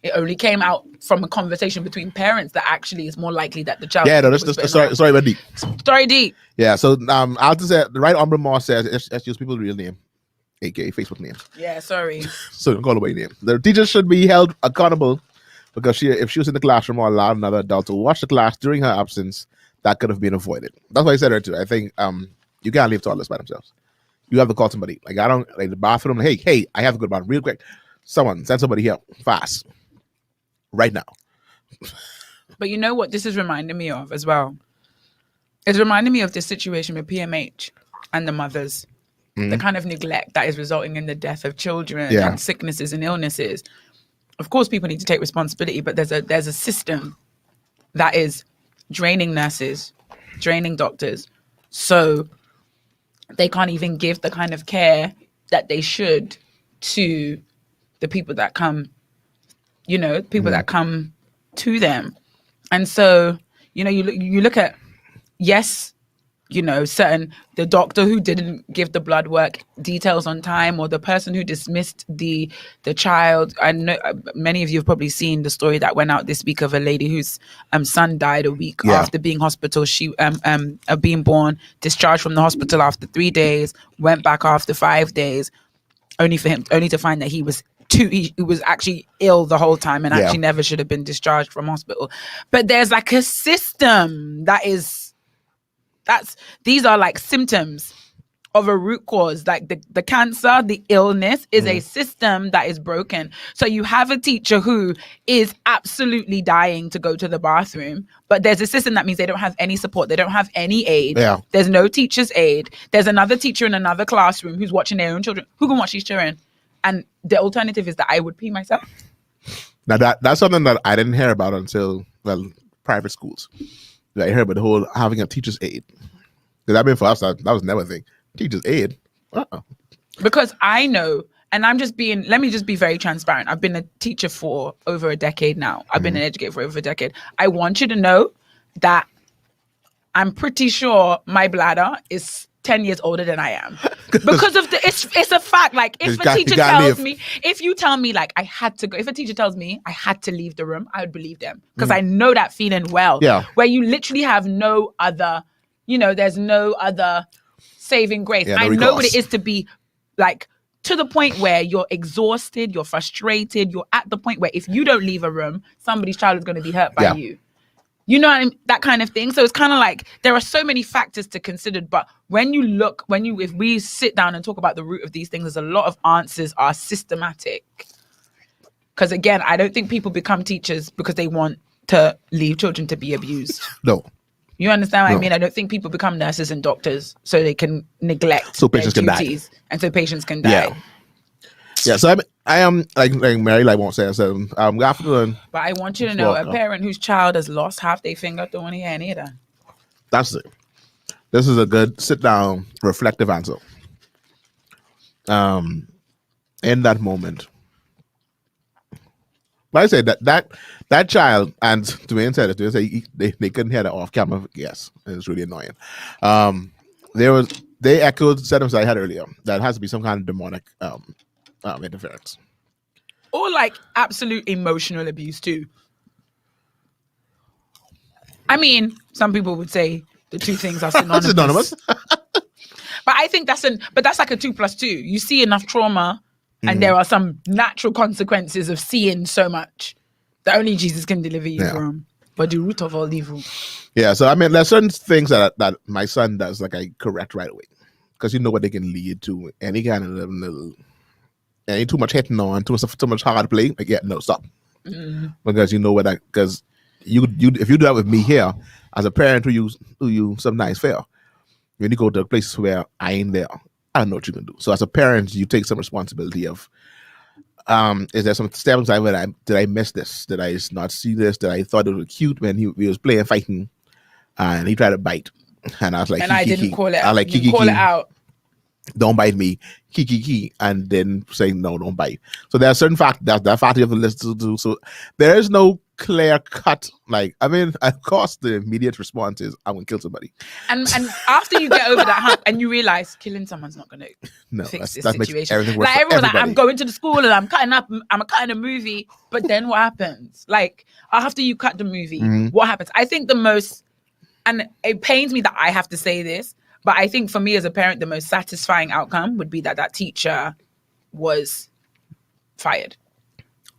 S3: It only came out from a conversation between parents that actually is more likely that the child.
S2: Yeah, no, that's sorry about deep.
S3: Story deep.
S2: Yeah, so Alton said the right honorable Moss says that's just people's real name, aka Facebook name.
S3: Yeah, sorry.
S2: So don't call away name. The teachers should be held accountable because if she was in the classroom or allowed another adult to watch the class during her absence, that could have been avoided. That's why I said her too. I think you can't leave toddlers by themselves. You have to call somebody. Like I don't like the bathroom. Hey, I have to go to the bathroom real quick. Someone send somebody here fast. Right now.
S3: But you know what this is reminding me of as well? It's reminding me of this situation with PMH and the mothers. Mm-hmm. The kind of neglect that is resulting in the death of children and sicknesses and illnesses. Of course, people need to take responsibility, but there's a system that is draining nurses, draining doctors. So they can't even give the kind of care that they should to the people that come. You know, people that come to them. And so, you know, you look at, yes, you know, the doctor who didn't give the blood work details on time, or the person who dismissed the child. I know many of you have probably seen the story that went out this week of a lady whose son died a week after being being born, discharged from the hospital after 3 days, went back after 5 days, only to find that he was actually ill the whole time and actually never should have been discharged from hospital. But there's like a system these are like symptoms of a root cause. Like the cancer, the illness is a system that is broken. So you have a teacher who is absolutely dying to go to the bathroom, but there's a system that means they don't have any support. They don't have any aid. Yeah. There's no teacher's aid. There's another teacher in another classroom who's watching their own children. Who can watch these children? And the alternative is that I would pee myself.
S2: Now that's something that I didn't hear about until, private schools. I heard about the whole having a teacher's aide. Because I mean, for us, that was never a thing. Teacher's aide?
S3: Because I know, and let me just be very transparent. I've been a teacher for over a decade now. I've been an educator for over a decade. I want you to know that I'm pretty sure my bladder is 10 years older than I am. Because of it's a fact. Like, if a teacher tells me, if you tell me like I had to go, if a teacher tells me I had to leave the room, I would believe them. Because I know that feeling well. Yeah. Where you literally have no other, you know, there's no other saving grace. I know what it is to be like to the point where you're exhausted, you're frustrated, you're at the point where if you don't leave a room, somebody's child is going to be hurt by you. You know what I mean? That kind of thing. So it's kind of like there are so many factors to consider. But if we sit down and talk about the root of these things, there's a lot of answers are systematic. Because again, I don't think people become teachers because they want to leave children to be abused.
S2: No.
S3: You understand what I mean? I don't think people become nurses and doctors so they can neglect
S2: patients
S3: their duties and so patients can die.
S2: Yeah, so I am like Mary won't say so. Good afternoon.
S3: But I want you to know, a parent whose child has lost half their finger don't want to hear any of that.
S2: That's it. This is a good sit down, reflective answer. In that moment, like I said, that child, and Dwayne said it. They couldn't hear that off camera. Yes, it was really annoying. They echoed sentiments I had earlier. That has to be some kind of demonic interference,
S3: or like absolute emotional abuse too. I mean, some people would say the two things are synonymous. But I think that's like a 2 + 2. You see enough trauma, and there are some natural consequences of seeing so much that only Jesus can deliver you from. But the root of all evil. Yeah,
S2: so I mean, there's certain things that my son does, like I correct right away, because you know what they can lead to. Any kind of little, any too much hitting on, too much hard play. Like, no, stop, because you know what because you if you do that with me here as a parent who you sometimes fail. When you go to places where I ain't there, I don't know what you can do. So as a parent, you take some responsibility of, is there some steps did I miss this? Did I not see this? Did I thought it was cute when he was playing fighting, and he tried to bite, and I was like,
S3: I didn't call it. I like, call it out.
S2: Don't bite me, kiki, and then say no, don't bite. So there are certain facts that fact you have to listen to. So there is no clear cut. Like, I mean, of course, the immediate response is I'm gonna kill somebody.
S3: And after you get over that hump and you realize killing someone's not gonna fix this situation. Like everyone's like, I'm going to the school and I'm cutting a movie, but then what happens? Like after you cut the movie, what happens? I think the most, and it pains me that I have to say this, but I think for me as a parent, the most satisfying outcome would be that teacher was fired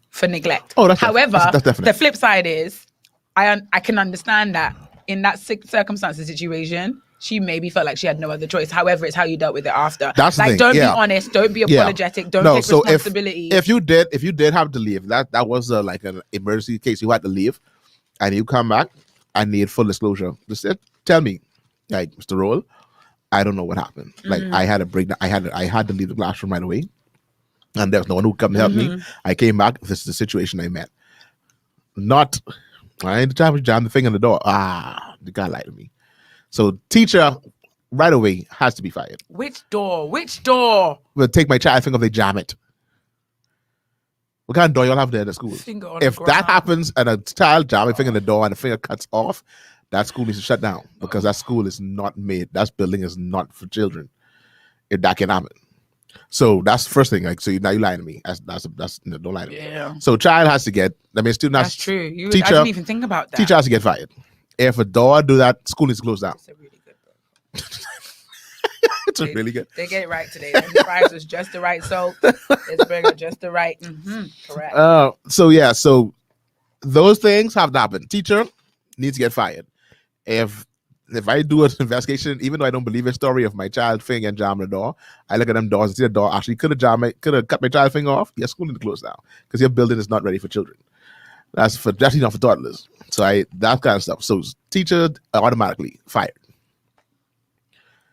S3: for neglect.
S2: Oh,
S3: however,
S2: that's
S3: the flip side is, I can understand that in that circumstance and situation, she maybe felt like she had no other choice. However, it's how you dealt with it after.
S2: That's like,
S3: don't be honest, don't be apologetic, don't take responsibility.
S2: If you did have to leave, that was like an emergency case. You had to leave, and you come back, I need full disclosure. Just tell me, like, Mr. Roll, I don't know what happened. Like, I had a breakdown. I had to leave the classroom right away, and there's no one who come to help me. I came back. This is the situation I met. Not, I ain't the time to jam the finger in the door. The guy lied to me. So teacher right away has to be fired. Which door?
S3: Will
S2: take my child finger if they jam it. What kind of door y'all have there in the school?
S3: Finger on
S2: If
S3: the
S2: that
S3: ground.
S2: happens and a child jam a finger in the door and the finger cuts off, that school needs to shut down because that school is not made. That building is not for children. If that can happen. So that's the first thing. Like, so now you lying to me. That's no, don't lie to me.
S3: Yeah.
S2: So child has to get. I mean, student has.
S3: That's true. I
S2: Teacher,
S3: didn't even think about that.
S2: teacher has to get fired. If a door do that, school needs to close down.
S3: That's a really good book.
S2: It's really good.
S3: They get it right today. And the fries was just the right salt. This burger just the right. Correct.
S2: So those things have to happen. Teacher needs to get fired. If I do an investigation, even though I don't believe a story of my child finger and jam the door, I look at them doors and see the door actually could have cut my child finger off. Your school need to close down because your building is not ready for children. That's not for toddlers. So that kind of stuff. So teacher automatically fired.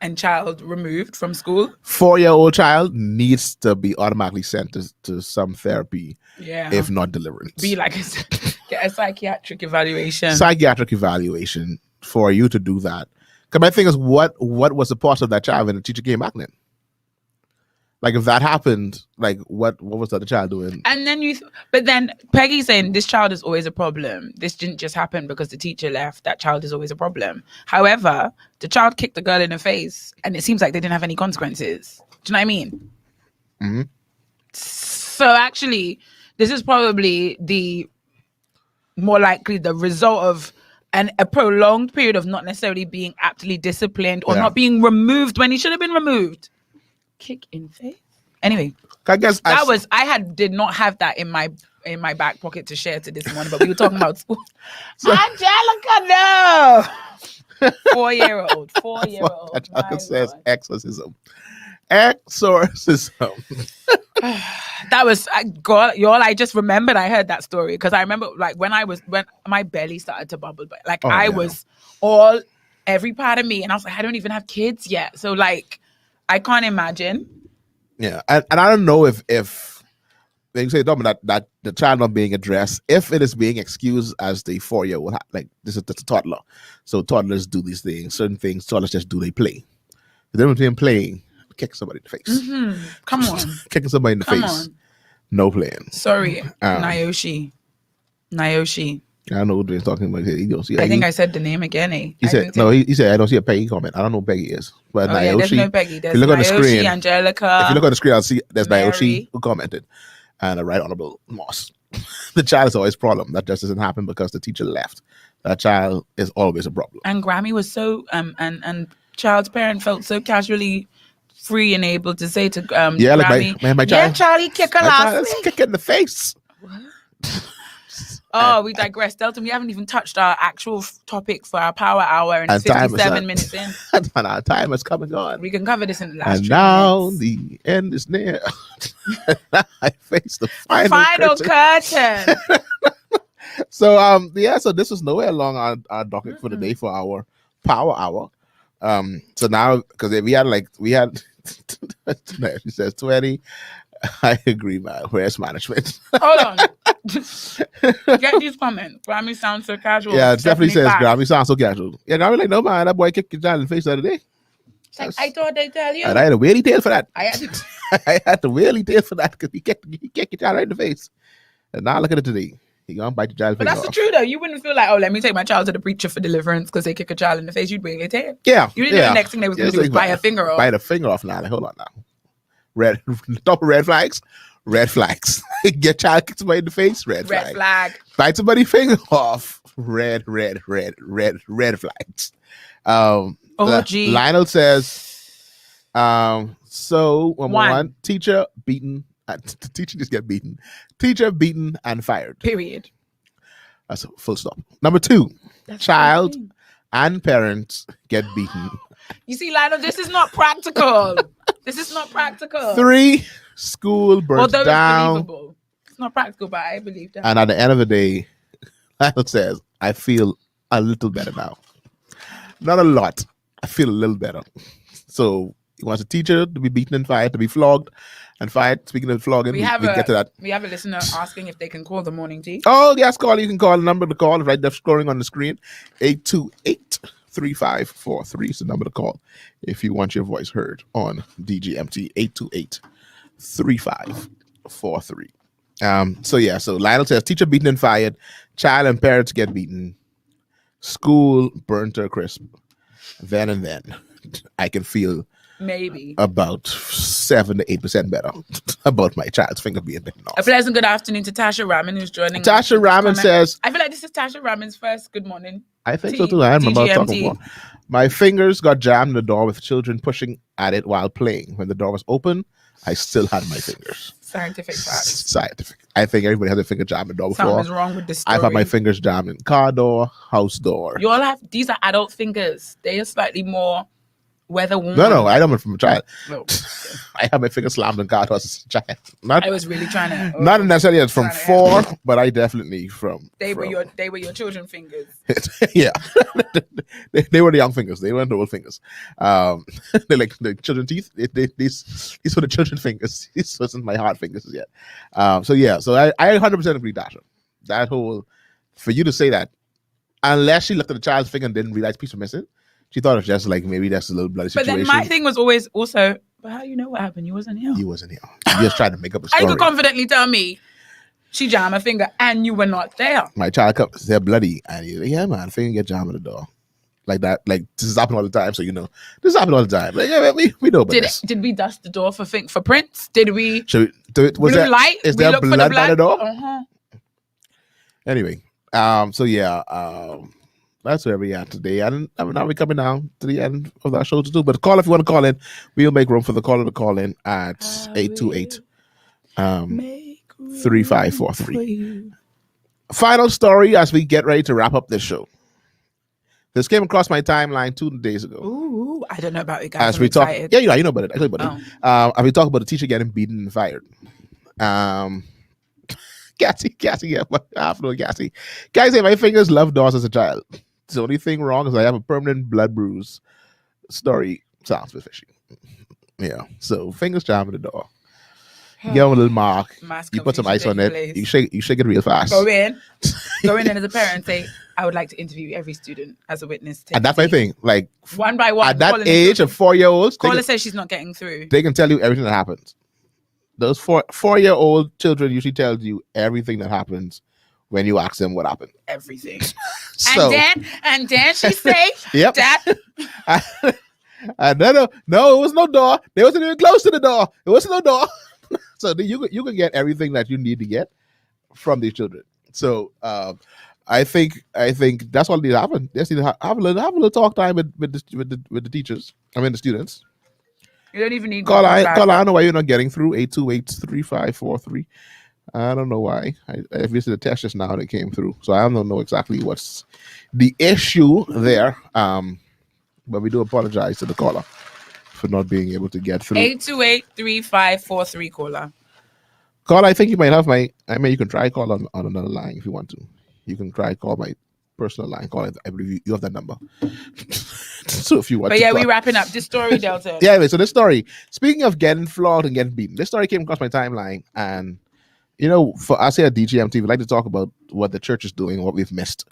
S3: And child removed from school.
S2: 4-year-old child needs to be automatically sent to some therapy, if not deliverance.
S3: Be like get a psychiatric evaluation.
S2: Psychiatric evaluation for you to do that. Because my thing is, what was the part of that child when the teacher came back then? Like, if that happened, like, what was the other child doing?
S3: And then but then Peggy's saying this child is always a problem. This didn't just happen because the teacher left. That child is always a problem. However, the child kicked the girl in the face, and it seems like they didn't have any consequences. Do you know what I mean?
S2: Mm-hmm.
S3: So actually, this is probably the more likely the result of a prolonged period of not necessarily being aptly disciplined or not being removed when he should have been removed. Kick in face. Anyway,
S2: I guess
S3: I did not have that in my back pocket to share to this morning, but we were talking about school. Angelica, no. 4-year-old.
S2: Angelica says exorcism. Exorcism.
S3: That was y'all. I just remembered I heard that story because I remember like when my belly started to bubble, but like was every part of me, and I was like, I don't even have kids yet, so like. I can't imagine.
S2: Yeah, and I don't know if when you say that the child not being addressed, if it is being excused as the 4-year-old, like this is a toddler, so toddlers do these things, certain things toddlers just do, they play. The difference between playing, kick somebody in the face.
S3: Mm-hmm. Come on,
S2: kicking somebody in the face. No playing.
S3: Sorry, Nayoshi.
S2: I don't know what they're talking about here.
S3: I think I said the name again.
S2: He said I don't see a Peggy comment. I don't know who Peggy is. But Nayoshi,
S3: there's no Peggy. There's
S2: if you look
S3: Nayoshi,
S2: on the screen,
S3: Angelica.
S2: If you look on the screen, I'll see there's
S3: Mary.
S2: Nayoshi who commented. And a right honorable Moss. The child is always a problem. That just doesn't happen because the teacher left. That child is always a problem.
S3: And Grammy was so and child's parent felt so casually free and able to say to Grammy,
S2: like my child,
S3: Charlie, kick her last week.
S2: Kick in the face.
S3: What? Oh, we digress. Delton, we haven't even touched our actual topic for our power hour and 57 minutes in.
S2: And our time is coming on.
S3: We can cover this in the last 3 minutes.
S2: And now the end is near. I face the final curtain. So so this was nowhere along our docket for the day for our power hour. So now because we had she says 20. I agree, man. Where's management?
S3: Hold on. Get these comments. Grammy sounds so casual.
S2: Yeah, it definitely says Grammy sounds so casual. Yeah, I was like, no man, that boy kicked your child in the face the other day.
S3: Like, I thought they'd tell you.
S2: And I had a wheelie tail for that.
S3: I
S2: had to wheelie tail for that because he kicked your child right in the face. And now look at it today. He gonna bite your child.
S3: But that's the truth though. You wouldn't feel like, oh, let me take my child to the preacher for deliverance because they kick a child in the face. You'd bring a tail.
S2: Yeah.
S3: You didn't know the next thing they was going to do was bite a finger off.
S2: Bite a finger off now. Like, hold on now. Double red flags. Red flags. Get child kicked somebody in the face. Red flag. Bite somebody's finger off. Red flags. Lionel says, so one teacher beaten. Teacher just get beaten. Teacher beaten and fired.
S3: Period.
S2: That's a full stop. Number 2, child and parents get beaten.
S3: You see, Lionel, this is not practical. This is not practical.
S2: 3, school burns down.
S3: It's believable. It's not practical, but I believe that.
S2: And at the end of the day, Lionel says, I feel a little better now. Not a lot. I feel a little better. So he wants a teacher to be beaten and fired, to be flogged and fired. Speaking of flogging, we get to that.
S3: We have a listener asking if they can call the morning tea.
S2: Oh, yes, call. You can call the number to call. Right there, scoring on the screen. 828-3543 is the number to call if you want your voice heard on DGMT. 828-3543. So Lionel says teacher beaten and fired, child and parents get beaten, school burnt to a crisp. Then and then, I can feel
S3: maybe
S2: about 7 to 8% better about my child's finger being bitten off.
S3: A pleasant good afternoon to Tasha Raman, who's joining.
S2: Tasha Raman says,
S3: I feel like this is Tasha Raman's first good morning.
S2: I think so too. I am about to talk more. My fingers got jammed in the door with children pushing at it while playing. When the door was open, I still had my fingers.
S3: Scientific facts.
S2: Scientific. I think everybody has a finger jammed in the door before.
S3: Something's wrong with this story.
S2: I've had my fingers jammed in car door, house door.
S3: You all have, these are adult fingers. They are slightly more weather worn.
S2: No, I don't from a child.
S3: No.
S2: I have my finger slammed in car doors as a child.
S3: I was really trying to.
S2: Not necessarily from 4, but I definitely from.
S3: They were your children fingers.
S2: Yeah, they were the young fingers. They weren't the old fingers. They're like the children teeth. These were the children fingers. These wasn't my hard fingers yet. So I 100% agree, Dasha. That whole, for you to say that, unless she looked at the child's finger and didn't realize piece was missing, she thought it was just like maybe that's a little bloody situation.
S3: But then my thing was always also, but how you know what happened? You wasn't here.
S2: You wasn't here. You just tried to make up a story.
S3: I could confidently tell me she jammed her finger and you were not there.
S2: My child comes, they're bloody, and you're like, yeah, man, finger get jammed in the door. Like that, like this is happening all the time, so you know. This is happening all the time. Like, yeah, we know about this.
S3: Did we dust the door for prints? Did we
S2: Should we do it? Was
S3: blue
S2: there,
S3: light?
S2: is there blood by the door?
S3: Uh-huh.
S2: Anyway, that's where we are today. And now we're coming down to the end of our show to do. But call if you want to call in. We'll make room for the caller to call in at 828-3543. Final story as we get ready to wrap up this show. This came across my timeline 2 days ago.
S3: Ooh, I don't know about it, guys.
S2: As we talk, you know about it. I tell you about it. As we talk about the teacher getting beaten and fired. Gassy, yeah, afternoon, Gassy. Guys, say my fingers loved doors as a child. The only thing wrong is I have a permanent blood bruise. Story sounds a bit fishy. Yeah, so fingers jam in the door. You give them a little mark. You put some ice on it. You shake it real fast.
S3: Go in as a parent. Say, I would like to interview every student as a witness.
S2: And that's my thing. Like
S3: one by one.
S2: At that age of 4-year-olds,
S3: caller says she's not getting through.
S2: They can tell you everything that happens. Those 4-year-old children usually tell you everything that happens when you ask them what happened.
S3: Everything. So, and then she say,
S2: "Yep,
S3: Dad."
S2: No, it was no door. They wasn't even close to the door. It was no door. So you can get everything that you need to get from these children. So I think that's what needs to happen. They just need to have a little talk time with the teachers. I mean the students.
S3: You don't even need
S2: call. I don't know why you're not getting through 828-3543. I don't know why. I visited the test just now and it came through. So I don't know exactly what's the issue there. But we do apologize to the caller for not being able to get through.
S3: 828-3543 caller.
S2: Caller, I think you might have you can try call on another line if you want to. You can try call my personal line. Call it. I believe you have that number. So if you want
S3: but yeah, we're wrapping up this story, Delton.
S2: Yeah, anyway, so this story, speaking of getting flogged and getting beaten, this story came across my timeline. And, you know, for us here at DGMT, we like to talk about what the church is doing, what we've missed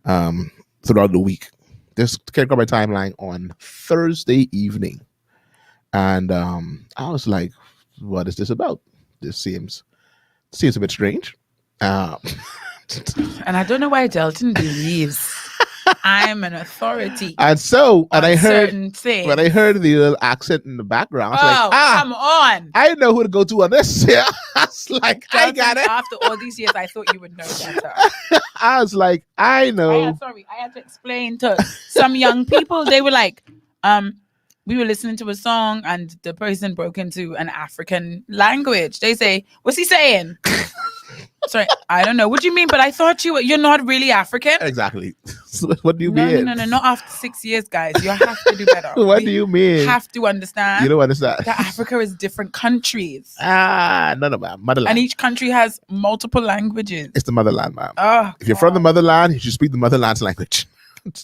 S2: throughout the week. This came across my timeline on Thursday evening. And I was like, what is this about? This seems a bit strange.
S3: And I don't know why Delton believes I'm an authority.
S2: And so, when I heard the little accent in the background, I was like,
S3: come on.
S2: I know who to go to on this. Yeah. I was like, Delton, I got it.
S3: After all these years, I thought you would know better.
S2: I was like, I know.
S3: I had to explain to some young people. They were like, we were listening to a song and the person broke into an African language. They say, what's he saying? Sorry, I don't know. What do you mean? But I thought you're not really African.
S2: Exactly. So what do you mean?
S3: No. Not after 6 years, guys. You have to do better.
S2: What do you mean?
S3: Have to understand.
S2: You don't understand.
S3: That Africa is different countries.
S2: No, ma'am. Motherland.
S3: And each country has multiple languages.
S2: It's the motherland, ma'am.
S3: Oh,
S2: if you're from the motherland, you should speak the motherland's language.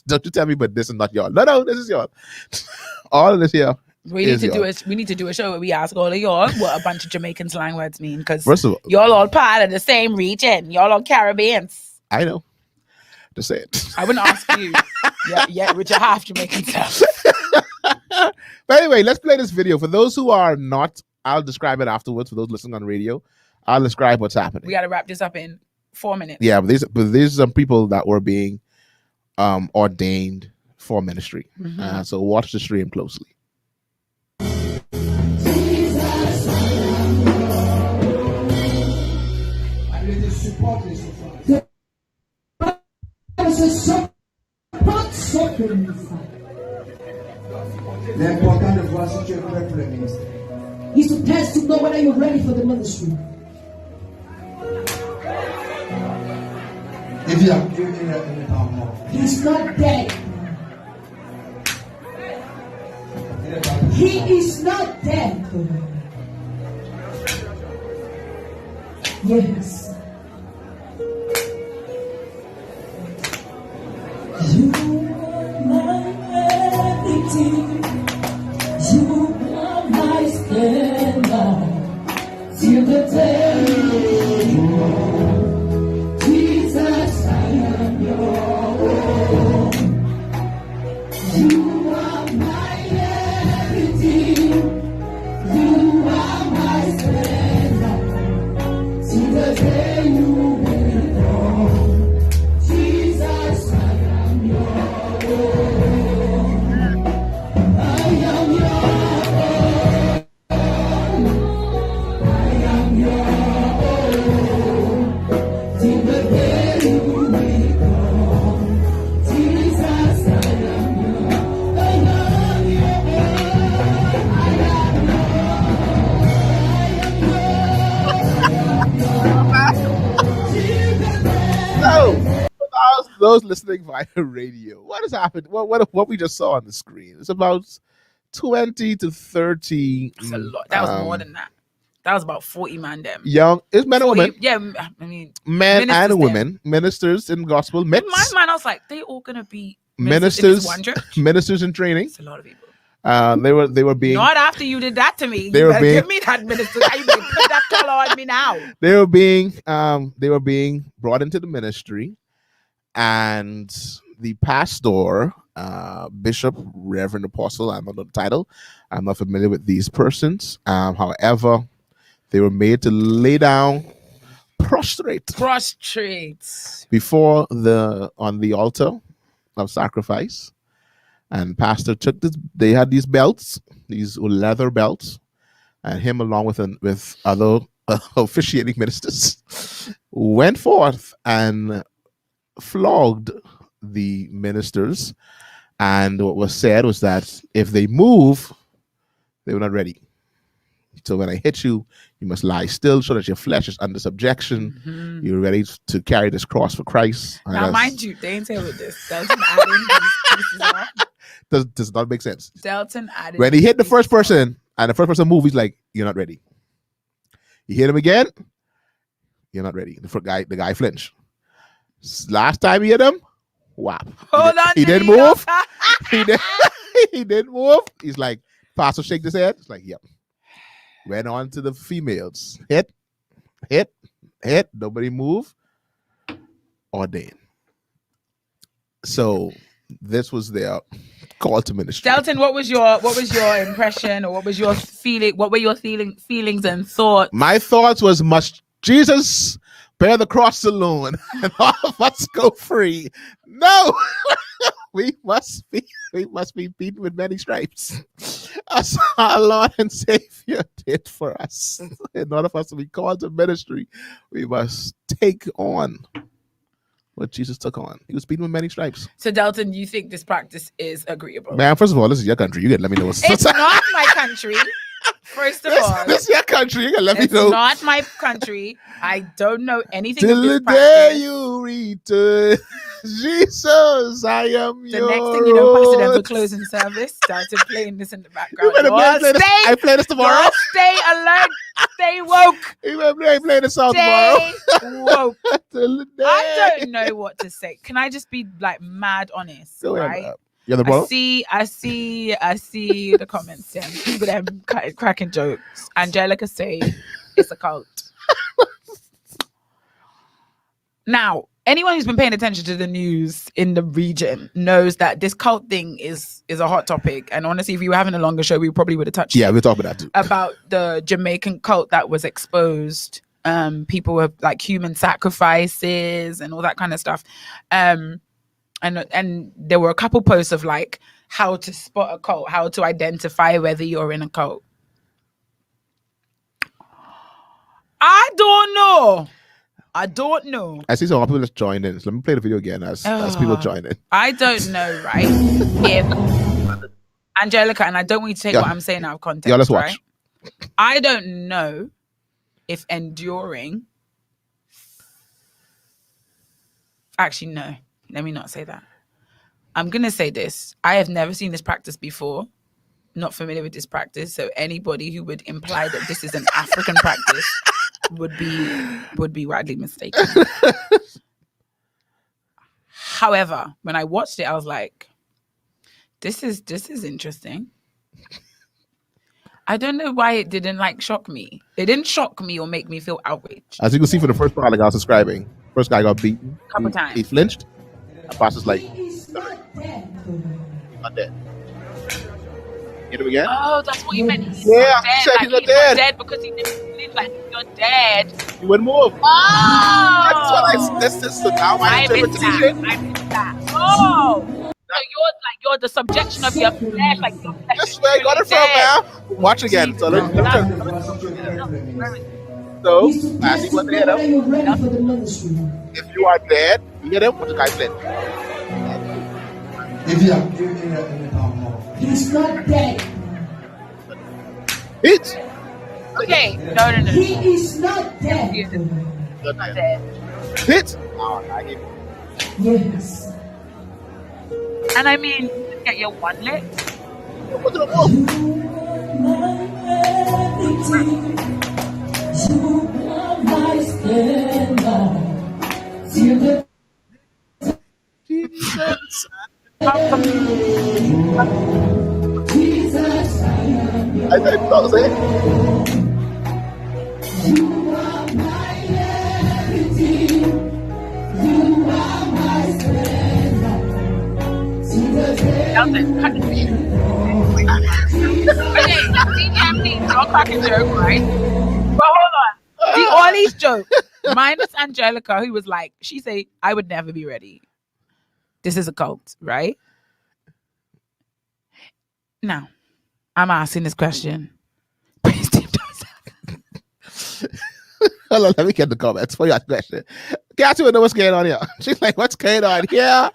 S2: Don't you tell me, but this is not y'all. No, this is y'all. All of this here.
S3: We need to do a show where we ask all of y'all what a bunch of Jamaican slang words mean, because
S2: first of all,
S3: y'all all part of the same region. Y'all all Caribbeans.
S2: I know. Just say it.
S3: I wouldn't ask you. yeah, with your half Jamaican self.
S2: But anyway, let's play this video. For those who are not, I'll describe it afterwards. For those listening on radio, I'll describe what's happening.
S3: We got to wrap this up in 4 minutes.
S2: Yeah, but these are some people that were being ordained for ministry. So watch the stream closely.
S6: L'important de voir si tu es prêt pour le ministère. He's to test to know whether you're ready for the ministry. He's not dead. He is not dead. Yes. You are my everything. You are my splendor. Till the day you are. Jesus, I am your own. You are my everything. You are my splendor. Till the day you will come. Jesus, I am your own. I am your own. I am your own. Till the day you will come. Jesus, I am your own. I am your
S2: So, those listening via radio, what has happened? What we just saw on the screen? It's about 20 to 30.
S3: That's a lot. That was more than that. That was about 40 man them.
S2: Young, it's men and women.
S3: Yeah, I mean,
S2: Men and women, ministers in gospel.
S3: in my mind, I was like, they all gonna be
S2: Ministers,
S3: in this one church?
S2: ministers in training.
S3: It's a lot of people.
S2: They were being
S3: Not after you did that to me.
S2: They
S3: You
S2: were
S3: better
S2: being-
S3: give me that minister. You better put that color on me now.
S2: they were being brought into the ministry, and the pastor, bishop, reverend, apostle, I don't know the title, I'm not familiar with these persons. However, they were made to lay down prostrate before on the altar of sacrifice. And pastor took this. They had these belts, these leather belts, and him along with other officiating ministers went forth and flogged the ministers. And what was said was that if they move, they were not ready. So when I hit you, you must lie still so that your flesh is under subjection. You're ready to carry this cross for Christ. And
S3: Now, mind you, they ain't say with this. Delton adding these pieces on.
S2: does not make sense.
S3: Delton added.
S2: When he hit the
S3: these
S2: first
S3: pieces on.
S2: person and the first person moved, he's like, "You're not ready." You hit him again, you're not ready. The guy flinched. Last time he hit him, whap.
S3: Hold on.
S2: He didn't move. He didn't move. He's like, pastor shake his head. It's like, yep. Went on to the females. Hit. Nobody move. Ordained. So this was their call to ministry.
S3: Delton, what was your impression, or what was your feeling? What were your feelings and thoughts?
S2: My thoughts was, must Jesus bear the cross alone and all of us go free? No. we must be beaten with many stripes, as our Lord and Savior did for us. In order for us to be called to ministry, we must take on what Jesus took on. He was beaten with many stripes.
S3: So, Delton, you think this practice is agreeable?
S2: Man, first of all, this is your country. You gotta let me know what's
S3: It's not my country. First of all,
S2: this is your country. You gotta let me
S3: it's
S2: know.
S3: not my country. I don't know anything
S2: Till
S3: of this
S2: the
S3: practice.
S2: day you return, Jesus, I am
S3: The
S2: your
S3: next thing you know, Pastor Denver
S2: own.
S3: closing service, started playing this in the
S2: You
S3: background.
S2: better play this. I play this tomorrow.
S3: y'all stay alert, stay woke,
S2: You better play this song tomorrow.
S3: stay woke.
S2: Till the day.
S3: I don't know what to say. Can I just be like mad honest?
S2: Go ahead,
S3: right?
S2: man. You're the
S3: I
S2: bro.
S3: see the comments. Them people them cracking jokes. Angelica say it's a cult. Now, anyone who's been paying attention to the news in the region knows that this cult thing is a hot topic. And honestly, if you were having a longer show, we probably would have touched
S2: Yeah,
S3: it.
S2: we'll talk about that too.
S3: About the Jamaican cult that was exposed people were like human sacrifices and all that kind of stuff. And there were a couple posts of like how to spot a cult, how to identify whether you're in a cult. I don't know.
S2: I see some people just joined in. So let me play the video again as people join in.
S3: I don't know, right? If Angelica, and I don't want you to take what I'm saying out of context.
S2: Yeah, let's watch.
S3: Right? I don't know if enduring. Actually, no. Let me not say that. I'm gonna say this. I have never seen this practice before. Not familiar with this practice. So anybody who would imply that this is an African practice would be widely mistaken. However, when I watched it, I was like, this is interesting. I don't know why it didn't like shock me. It didn't shock me or make me feel outraged.
S2: As you can see for the first part, like I was describing, first guy got beaten.
S3: A couple times.
S2: He flinched. The boss is like, not dead. Get him again?
S3: Oh, that's what you meant. He's
S2: Yeah,
S3: not
S2: he
S3: dead.
S2: said
S3: Like,
S2: he's not
S3: he's
S2: dead.
S3: not dead because he didn't flinch. Like, you're dead.
S2: He wouldn't move.
S3: Oh!
S2: That's what this is now my
S3: I missed
S2: interpretation.
S3: that. Oh! So you're the subjection of your flesh. Like, your flesh
S2: That's
S3: is
S2: where I got it from,
S3: dead.
S2: man. Watch again. So let me So, I see what they had up.
S6: Are you ready for the ministry?
S2: If you are dead, you get him. What the guy said.
S6: He's not dead.
S2: Hit.
S3: Okay. No.
S6: He is not dead.
S3: He's not dead.
S2: Hit. Oh, I get it.
S6: Yes.
S3: And I mean, get your one leg.
S2: What the wolf? Jesus. I said it close, eh?
S3: Delton, cut the shit. Okay, DGMT, don't crack a joke, right? But hold on. The Ollie's joke, minus Angelica, who was like, she said, I would never be ready. This is a cult, right? Now, I'm asking this question. Please deep down.
S2: Hold on, let me get the comments for your question. Got to know what's going on here. She's like, what's going on here?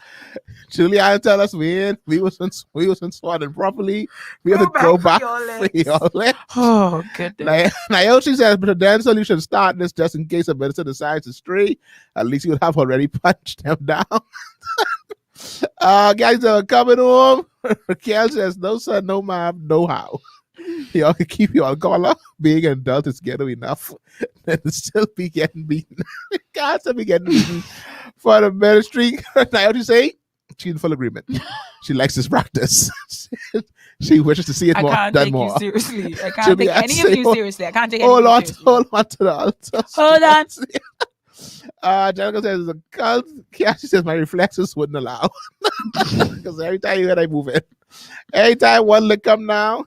S2: Juliana tell us we wasn't sorted properly. We have to go back for your list.
S3: Oh, goodness.
S2: Naoshi says, but the dance solution start this just in case a minister decides to stray. At least you would have already punched them down. Guys are coming home. Raquel says, no son, no mom, no how. Y'all can keep your color. Being an adult is ghetto enough. And still be getting beaten. God, still be getting beaten for the ministry. Naoshi say, she's in full agreement. She likes this practice. She wishes to see it more.
S3: I can't take you seriously. I can't take any of you seriously. I can't take any of you seriously.
S2: Hold on to the altar.
S3: Hold on.
S2: Jessica says, it's a cult. Yeah, she says, my reflexes wouldn't allow. Because every time you hear I move it. Every time one lick come now.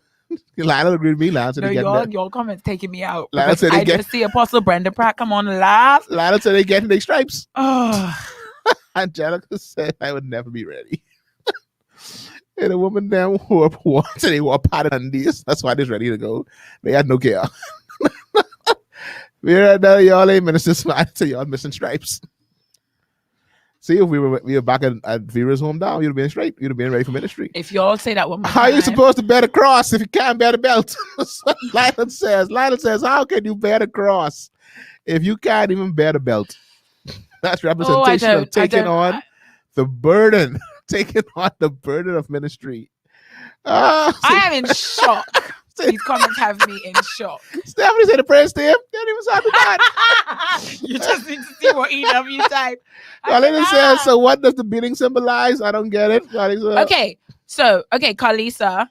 S2: Lionel agreed with me. Lionel said
S3: your comments taking me out.
S2: Lionel said
S3: I just see Apostle Brenda Pratt come on and laugh.
S2: Lionel said they getting their stripes.
S3: Oh.
S2: Angelica said I would never be ready. And a woman them who wanted they were padded on these. That's why they're ready to go. They had no care. Vera, now y'all ain't ministers, man. So y'all missing stripes. See, if we were back at Vera's hometown, you'd have been straight. You'd have been ready for ministry.
S3: If y'all say that one more
S2: How
S3: time.
S2: are you supposed to bear the cross if you can't bear the belt? That's what Lionel says. Lionel says, how can you bear the cross if you can't even bear the belt? That's representation of taking on the burden. Taking on the burden of ministry.
S3: I am in shock. These comments have me in shock.
S2: Stephanie said the praise team. They don't even sound bad.
S3: You just need to see what EW type.
S2: Carlisa says, so what does the beating symbolize? I don't get it. Carlisa.
S3: Okay, Carlisa,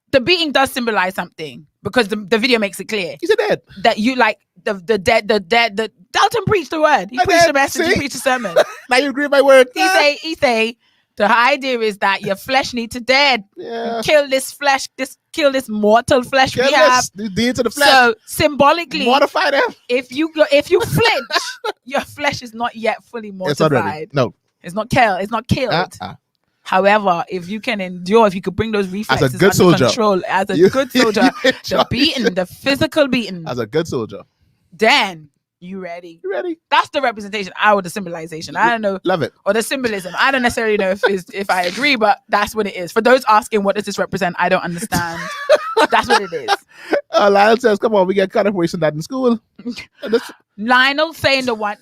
S3: the beating does symbolize something because the video makes it clear.
S2: He's dead.
S3: That you like the dead. Dalton preached the word. He preached the message. He preached the sermon.
S2: Now you agree with my word.
S3: He say The idea is that your flesh needs to dead.
S2: Yeah.
S3: You kill this flesh, kill this mortal flesh
S2: Kill
S3: we have.
S2: this deed to the flesh.
S3: So symbolically,
S2: Mortify them.
S3: if you flinch, your flesh is not yet fully
S2: It's not ready.
S3: mortified.
S2: No.
S3: It's not killed. However, if you can endure, if you could bring those reflexes
S2: good
S3: under
S2: soldier.
S3: control, as a good soldier, the beating, the physical beating,
S2: As a good soldier.
S3: then you ready.
S2: You ready?
S3: That's the representation. The symbolization. I don't know.
S2: Love it.
S3: Or the symbolism. I don't necessarily know if I agree, but that's what it is. For those asking, what does this represent? I don't understand. That's what it is.
S2: Lionel says, come on, we get cut off wasting that in school.
S3: Lionel saying what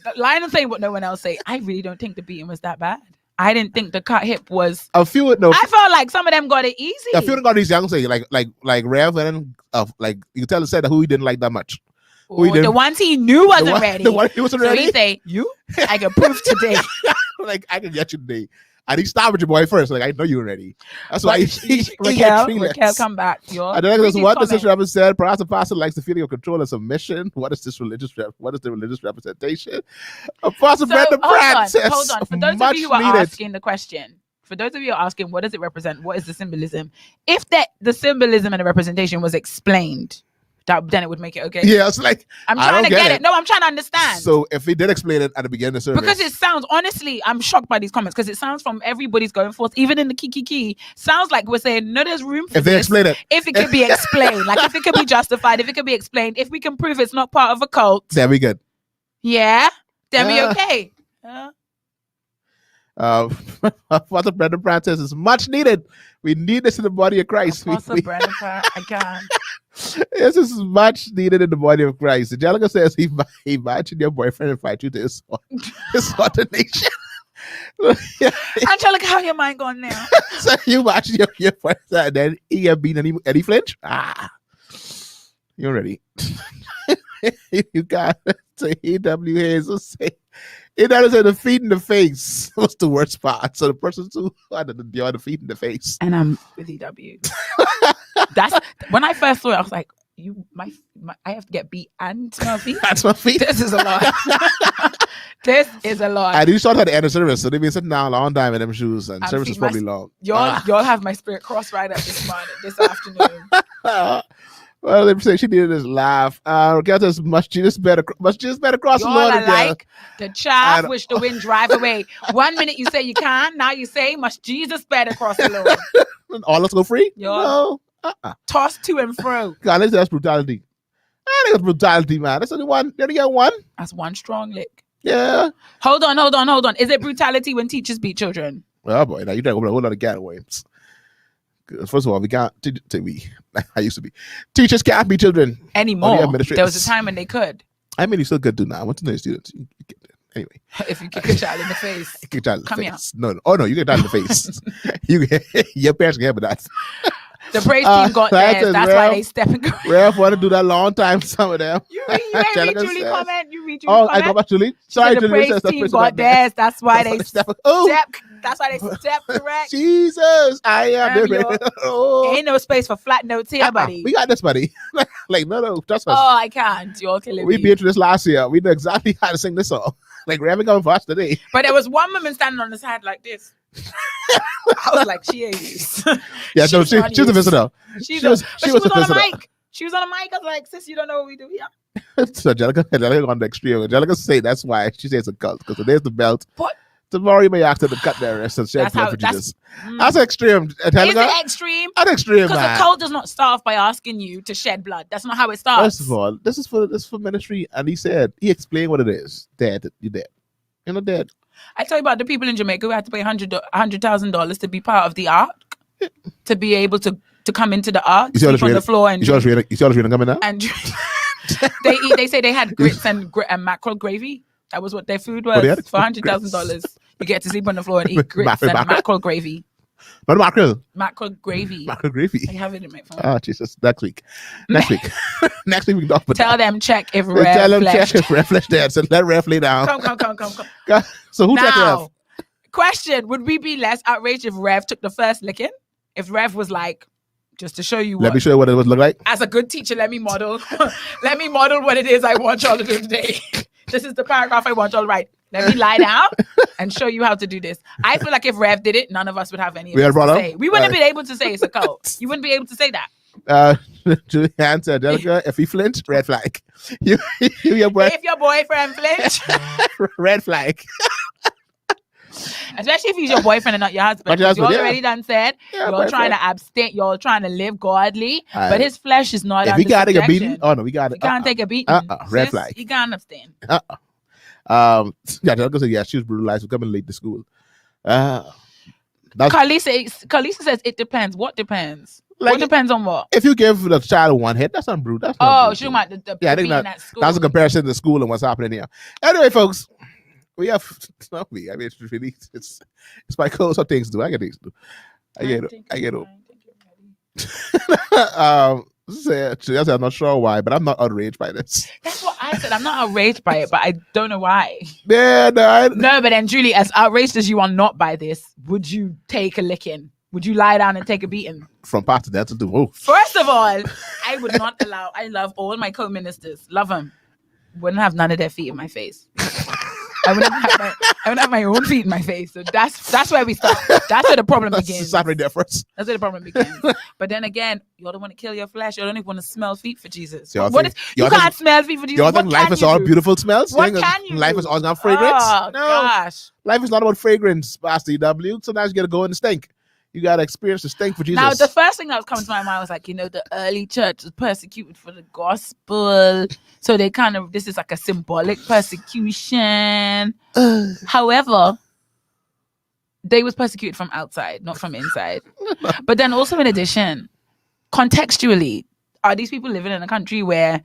S3: no one else say. I really don't think the beating was that bad. I didn't think the cut hip was.
S2: A few, no.
S3: I felt like some of them got it easy.
S2: A few got these young say like Rev and like you tell us said who he didn't like that much.
S3: The ones he knew wasn't ready.
S2: The one he wasn't ready.
S3: So he say, you? I can prove today.
S2: Like I can get you today. And he started with your boy first. Like I know you were ready. That's why
S3: Raquel, come back.
S2: And then there's what the sister ever said. Perhaps the pastor likes the feeling of control and submission. What is the religious representation? Apostle Brenda Pratt says,
S3: hold on. For those of you who are asking the question, for those of you who are asking, what does it represent? What is the symbolism? If the symbolism and the representation was explained, then it would make it okay.
S2: Yeah, it's like
S3: I'm trying to get it. No, I'm trying to understand.
S2: So if he did explain it at the beginning of the service,
S3: because it sounds, honestly, I'm shocked by these comments because it sounds from everybody's going forth, even in the key, sounds like we're saying no, there's room for
S2: if they explain it,
S3: if it could be explained, like if it could be justified, if it could be explained, if we can prove it's not part of a cult,
S2: then we good.
S3: Yeah, then we okay.
S2: Father Brandon Pratt says it's much needed. We need this in the body of Christ.
S3: Father Brandon Pratt, I can't.
S2: This is much needed in the body of Christ. Angelica says he imagine your boyfriend invite you to his ordination.
S3: Angelica, how your mind going now?
S2: So you imagine your boyfriend and then he have been any flinch? You're ready. You got to EW Hazel say it doesn't say the feet in the face was the worst part. So the person who had the feet in the face.
S3: And I'm with EW. That's when I first saw it, I was like, I have to get beat and smell feet.
S2: That's my feet.
S3: This is a lot. This is a lot.
S2: And you started at the end of service, so they've been sitting down a long time in them shoes, and service is probably long.
S3: Y'all have my spirit cross right up this afternoon.
S2: Well, they say she needed this laugh. Raquel says, must Jesus better cross the
S3: Y'all
S2: Lord
S3: are
S2: again.
S3: like the chaff which the wind drive away. 1 minute you say you can, now you say, must Jesus better cross the Lord.
S2: All let's go free?
S3: Y'all toss to and fro.
S2: God, that's brutality. I think it's brutality, man. That's only one. You only get one.
S3: That's one strong lick.
S2: Yeah.
S3: Hold on. Is it brutality when teachers beat children?
S2: Oh boy, now you're talking about a whole lot of getaways. First of all, we can't. I used to be. Teachers can't be children
S3: anymore. There was a time when they could.
S2: I mean, you still could do now. I want to know students. Anyway,
S3: if you kick a child in the face,
S2: come here. No. Oh no, you get that in the face. Your parents can help with that.
S3: The praise team got theirs. That's why they step and go.
S2: Ralph wanted to do that long time. Some of them.
S3: You read Julie comment. You read Julie
S2: comment.
S3: I
S2: go back to Julie. Sorry,
S3: the
S2: Julie.
S3: Praise team got theirs. That's why they step. That's why they step correct.
S2: Jesus, I am.
S3: Ain't no space for flat notes here, buddy.
S2: We got this, buddy. Like no, trust us.
S3: Oh, I can't. You're killing me.
S2: We been through this last year. We know exactly how to sing this song. Like we haven't come for us today.
S3: But there was one woman standing on the side like this. I was like, she ain't used.
S2: Yeah, no, she was a visitor.
S3: She was on a mic. She was on a mic. I was like, sis, you don't know what we do here.
S2: So Angelica on the extreme. Angelica say that's why she says it's a cult because there's the belt.
S3: What?
S2: Tomorrow you may ask her to cut their wrists and shed blood for Jesus. That's extreme. Angelica,
S3: is it extreme?
S2: That's extreme,
S3: because
S2: man.
S3: a cult does not start off by asking you to shed blood. That's not how it starts.
S2: First of all, this is for ministry, and he explained what it is. Dead, you're dead. You're not dead.
S3: I tell you about the people in Jamaica who had to pay $100,000 to be part of the ark, to be able to come into the ark, sleep on the floor, and
S2: you see all the coming now.
S3: And they say they had grits and mackerel gravy. That was what their food was for $100,000. You get to sleep on the floor and eat grits and mackerel gravy.
S2: Not mackerel.
S3: Mackerel gravy.
S2: Mackerel gravy.
S3: I have it in my phone.
S2: Oh Jesus! Next week. Next week we can talk about
S3: Tell them check if Rev
S2: Tell them check if Rev left there. So let Rev lay down.
S3: Come.
S2: So who checked Rev?
S3: Question: would we be less outraged if Rev took the first licking? If Rev was like, just to show you
S2: Let me show you what it would look like.
S3: As a good teacher, let me model what it is I want y'all to do today. This is the paragraph I want y'all to write. Let me lie down and show you how to do this. I feel like if Rev did it, none of us would have any
S2: We
S3: of
S2: had
S3: us
S2: brought
S3: to
S2: up?
S3: say. We wouldn't be able to say it's a cult. You wouldn't be able to say that.
S2: Julianne said, Angelica, if he flinch, red flag. You your boy,
S3: If your boyfriend flinch,
S2: red flag.
S3: especially if he's your boyfriend and not your husband.
S2: Not your
S3: 'Cause
S2: husband,
S3: you
S2: yeah.
S3: already done said
S2: Yeah,
S3: you're trying
S2: boyfriend.
S3: to abstain. You're trying to live godly,
S2: Aye.
S3: but his flesh is not.
S2: If
S3: under
S2: we gotta get
S3: subjection.
S2: beaten, oh no, we got
S3: You
S2: it.
S3: can't take a beating.
S2: Red
S3: Sis,
S2: flag.
S3: You can't abstain.
S2: Yeah, Angelica said, yeah, she was brutalized for coming late to school. That's,
S3: Kalisa says it depends. What depends?
S2: Like-
S3: What depends on what?
S2: if you give the child one hit, that's not brutal. That's not
S3: Oh,
S2: brutal.
S3: she might the
S2: Yeah, I think
S3: beating
S2: that-
S3: at school.
S2: That's a comparison to school and what's happening here. Anyway, folks, we have it's not me. I mean, it's really it's my clothes or things to do. I get things to do. I get it. I'm not sure why, but I'm not outraged by this.
S3: That's what I said. I'm not outraged by it, but I don't know why.
S2: Yeah, no,
S3: No, but then Julie, as outraged as you are not by this, would you take a licking? Would you lie down and take a beating?
S2: from Pastor Delton to who?
S3: First of all, I would not allow. I love all my co-ministers. Love them. Wouldn't have none of their feet in my face. I wouldn't have my own feet in my face. So that's where we start. That's where the problem
S2: That's
S3: begins.
S2: just right there first.
S3: That's where the problem begins. But then again, you don't want to kill your flesh. You don't even want to smell feet for Jesus.
S2: So y'all
S3: What
S2: think-
S3: is, you
S2: y'all
S3: can't
S2: think-
S3: smell feet for Jesus.
S2: You
S3: What
S2: think life
S3: can
S2: is
S3: you
S2: all
S3: do?
S2: beautiful smells?
S3: What
S2: You think
S3: can you
S2: life
S3: do?
S2: is all about fragrance?
S3: Oh,
S2: No.
S3: gosh.
S2: Life is not about fragrance, Pastor EW. Sometimes you gotta go in the stink. You gotta experience the stink for Jesus.
S3: Now, the first thing that was coming to my mind was like, the early church was persecuted for the gospel. So they this is like a symbolic persecution. However, they was persecuted from outside, not from inside. But then also in addition, contextually, are these people living in a country where,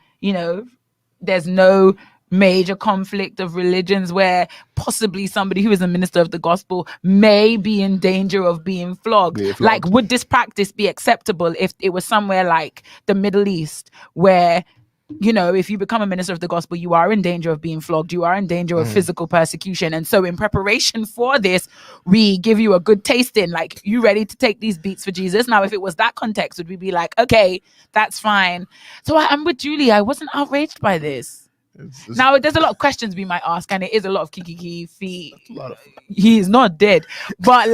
S3: there's no major conflict of religions where possibly somebody who is a minister of the gospel may be in danger of being flogged?
S2: Be flogged.
S3: Like, would this practice be acceptable if it was somewhere like the Middle East where, if you become a minister of the gospel, you are in danger of being flogged, you are in danger of physical persecution. And so in preparation for this, we give you a good tasting, like, you ready to take these beats for Jesus? Now, if it was that context, would we be like, okay, that's fine. So I'm with Julie. I wasn't outraged by this.
S2: It's
S3: Now, there's a lot of questions we might ask, and it is a lot of kiki feet.
S2: a lot of
S3: He is not dead, but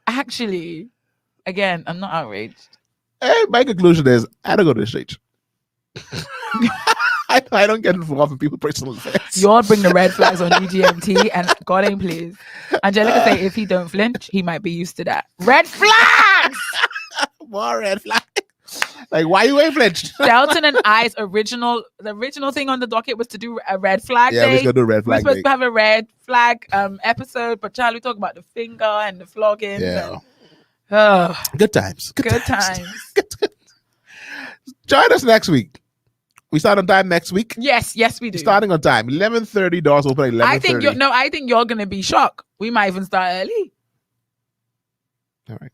S3: actually, again, I'm not outraged.
S2: Hey, my conclusion is I don't go to the church. I don't get involved in people's personal affairs.
S3: You all bring the red flags on DGMT, and God ain't pleased. Angelica say if he don't flinch, he might be used to that. Red flags!
S2: More red flag. Like, why you ain't flinched?
S3: Delton and I's the original thing on the docket was to do a red flag
S2: Yeah,
S3: day.
S2: we're gonna do a red
S3: We're
S2: flag.
S3: supposed
S2: Day.
S3: to have a red flag episode, but Charlie, we talk about the finger and the flogging.
S2: Yeah.
S3: And,
S2: Good times.
S3: good times.
S2: Join us next week. We start on time next week.
S3: Yes, we do.
S2: Starting on time. 11:30. Doors open at 11:30.
S3: I think you're gonna be shocked. We might even start early.
S2: All right.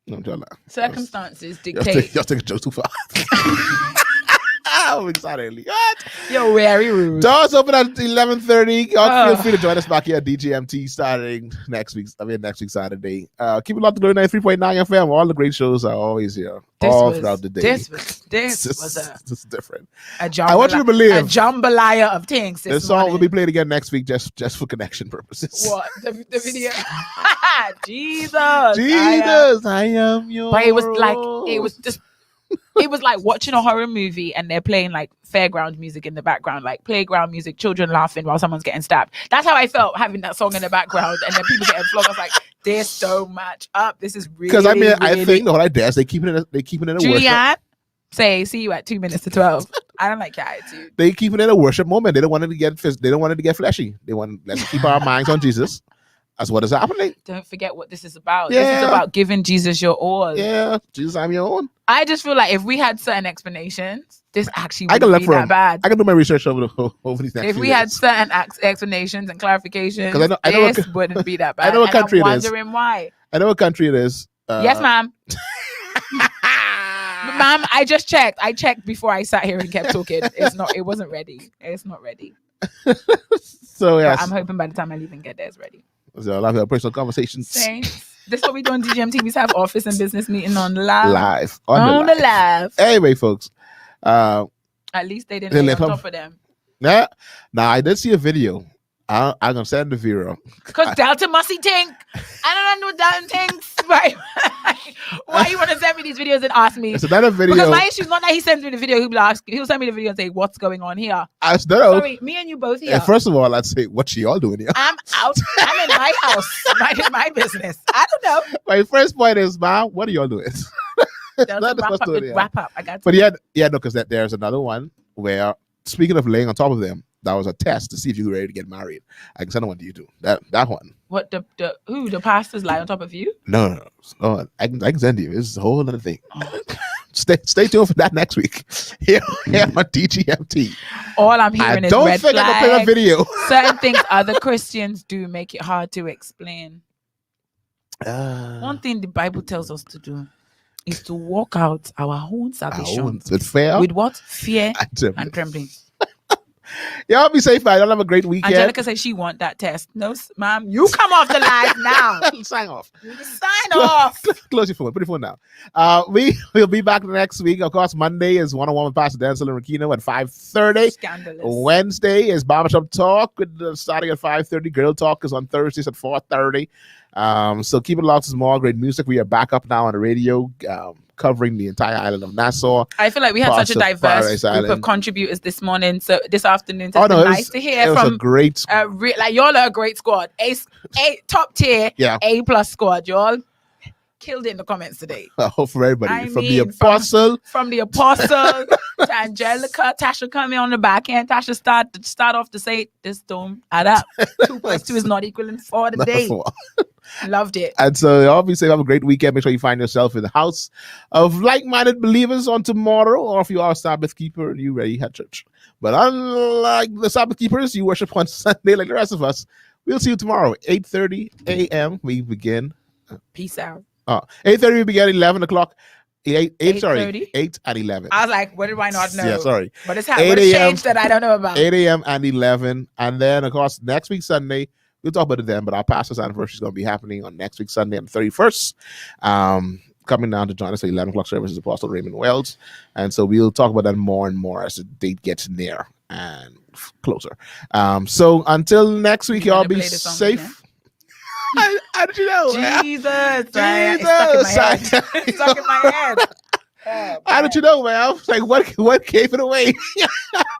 S2: No, don't lie.
S3: Circumstances
S2: Y'all
S3: dictate.
S2: take a joke too far. I'm excited. What?
S3: You're very rude.
S2: Doors open at 11:30. Y'all
S3: Oh.
S2: feel free to join us back here at DGMT starting next week Saturday. Keep it locked to Glory 93.9 FM. All the great shows are always here. Throughout the day.
S3: This was
S2: This is different.
S3: a jambalaya.
S2: I want you to believe
S3: a jambalaya of things.
S2: this song will be played again next week just for connection purposes.
S3: What the video? Jesus,
S2: I am yours.
S3: But it was like watching a horror movie and they're playing like fairground music in the background, like playground music, children laughing while someone's getting stabbed. That's how I felt having that song in the background and then people getting flogged. I was like, there's so much up. This is really
S2: Because I
S3: really...
S2: think the whole idea is they keep it in a worship.
S3: Julianne, see you at 2 minutes to 12. I don't like your attitude.
S2: They keep it in a worship moment. They don't want it to get fleshy. They want let's keep our minds on Jesus. That's what is happening.
S3: Don't forget what this is about.
S2: Yeah.
S3: This is about giving Jesus your all.
S2: Yeah, Jesus, I'm your own.
S3: I just feel like if we had certain explanations, this actually
S2: I can
S3: wouldn't
S2: look
S3: be
S2: for
S3: that
S2: them.
S3: bad.
S2: I can do my research over these next
S3: If
S2: few
S3: we had
S2: days.
S3: certain explanations and clarifications,
S2: 'Cause I know
S3: this wouldn't be that bad.
S2: I know what
S3: And
S2: country
S3: I'm
S2: it is.
S3: wondering why.
S2: I know what country it is.
S3: Yes, ma'am. Ma'am, I just checked. I checked before I sat here and kept talking. It wasn't ready. It's not ready.
S2: So
S3: But
S2: yes,
S3: I'm hoping by the time I leave and get there, it's ready.
S2: so I'll have personal conversations
S3: Thanks. This is what we do on DGMT. We have office and business meeting on live.
S2: live
S3: On the live.
S2: Anyway, folks,
S3: At least they didn't lay on top of them.
S2: Yeah. Now I did see a video. I'm gonna send the Vera.
S3: Because Delton must think. I don't know what Delton thinks. Right? Why you want to send me these videos and ask me?
S2: It's another video.
S3: Because my issue is not that he sends me the video. He'll send me the video and say, "What's going on here?"
S2: Sorry,
S3: me and you both here.
S2: First of all, I'd say, "What's y'all doing here?"
S3: I'm out. I'm in my house, minding my business. I don't know.
S2: My first point is, "Ma, what are y'all doing?"
S3: Wrap up. I got.
S2: But no, because there's another one where, speaking of laying on top of them, that was a test to see if you were ready to get married. I can send one to you too. That one.
S3: What the pastors lie on top of you?
S2: No. I can send you. It's a whole other thing. Oh. Stay tuned for that next week. Here on DGMT.
S3: All I'm hearing is
S2: don't
S3: red
S2: think I'm gonna play that video.
S3: Certain things other Christians do make it hard to explain. One thing the Bible tells us to do is to walk out our own salvation with what? Fear and trembling.
S2: Y'all be safe, man. Y'all have a great weekend.
S3: Angelica said she want that test. No, ma'am, you come off the live now.
S2: Sign off.
S3: Sign off.
S2: Close your phone. Put your phone down. We'll be back next week. Of course, Monday is one-on-one with Pastor Denzel and Rakino at 5:30.
S3: Scandalous.
S2: Wednesday is Barbershop Talk starting at 5:30. Girl Talk is on Thursdays at 4:30. So keep it locked to more great music. We are back up now on the radio, covering the entire island of Nassau.
S3: I feel like we had such a diverse group of contributors this morning. So this afternoon, it's nice to hear from
S2: a great
S3: like y'all are a great squad. A top tier, A+ squad. Y'all killed it in the comments today.
S2: I hope for everybody. From the apostle
S3: to Angelica, Tasha coming on the back end. Tasha start off to say this don't add up. 2 + 2 is not equaling 4 today. Loved it.
S2: And so obviously have a great weekend. Make sure you find yourself in the house of like-minded believers on tomorrow, or if you are a Sabbath keeper and you ready at church. But unlike the Sabbath keepers, you worship on Sunday like the rest of us. We'll see you tomorrow, 8:30 a.m. We begin.
S3: Peace out.
S2: 8:30 we begin, 11 o'clock. 8 and 11.
S3: I was like, what did I not know?
S2: Yeah, sorry.
S3: But it's changed that I don't know about.
S2: 8 a.m. and 11. And then, of course, next week, Sunday, we'll talk about it then, but our pastor's anniversary is going to be happening on next week, Sunday, on the 31st. Coming down to join us for 11 o'clock service is Apostle Raymond Wells. And so we'll talk about that more and more as the date gets near and closer. So until next week, y'all be safe. How did you know?
S3: Jesus. It's stuck in my head.
S2: How did you know, man? I was like, what gave it away?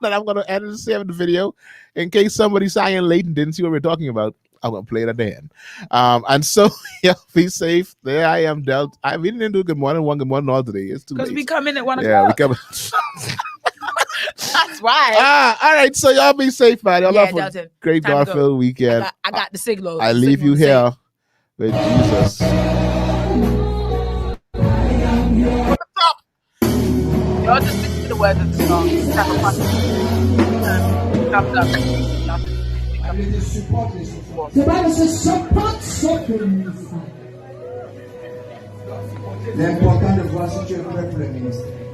S2: That I'm going to edit the save the video in case somebody sang late and didn't see what we're talking about. I'm going to play it at the end. And so, be safe. There I am, Delton. We didn't do good morning all today. It's too late.
S3: Because we come in at 1 o'clock.
S2: Yeah, we come
S3: That's why.
S2: All right, so y'all be safe, man. Y'all have a great God-filled weekend.
S3: I got the signal.
S2: I leave you here with Jesus.
S3: Y'all just listen to the words of the song.
S6: The Bible says support suffering. L'important de voir si tu es prêt pour le ministère.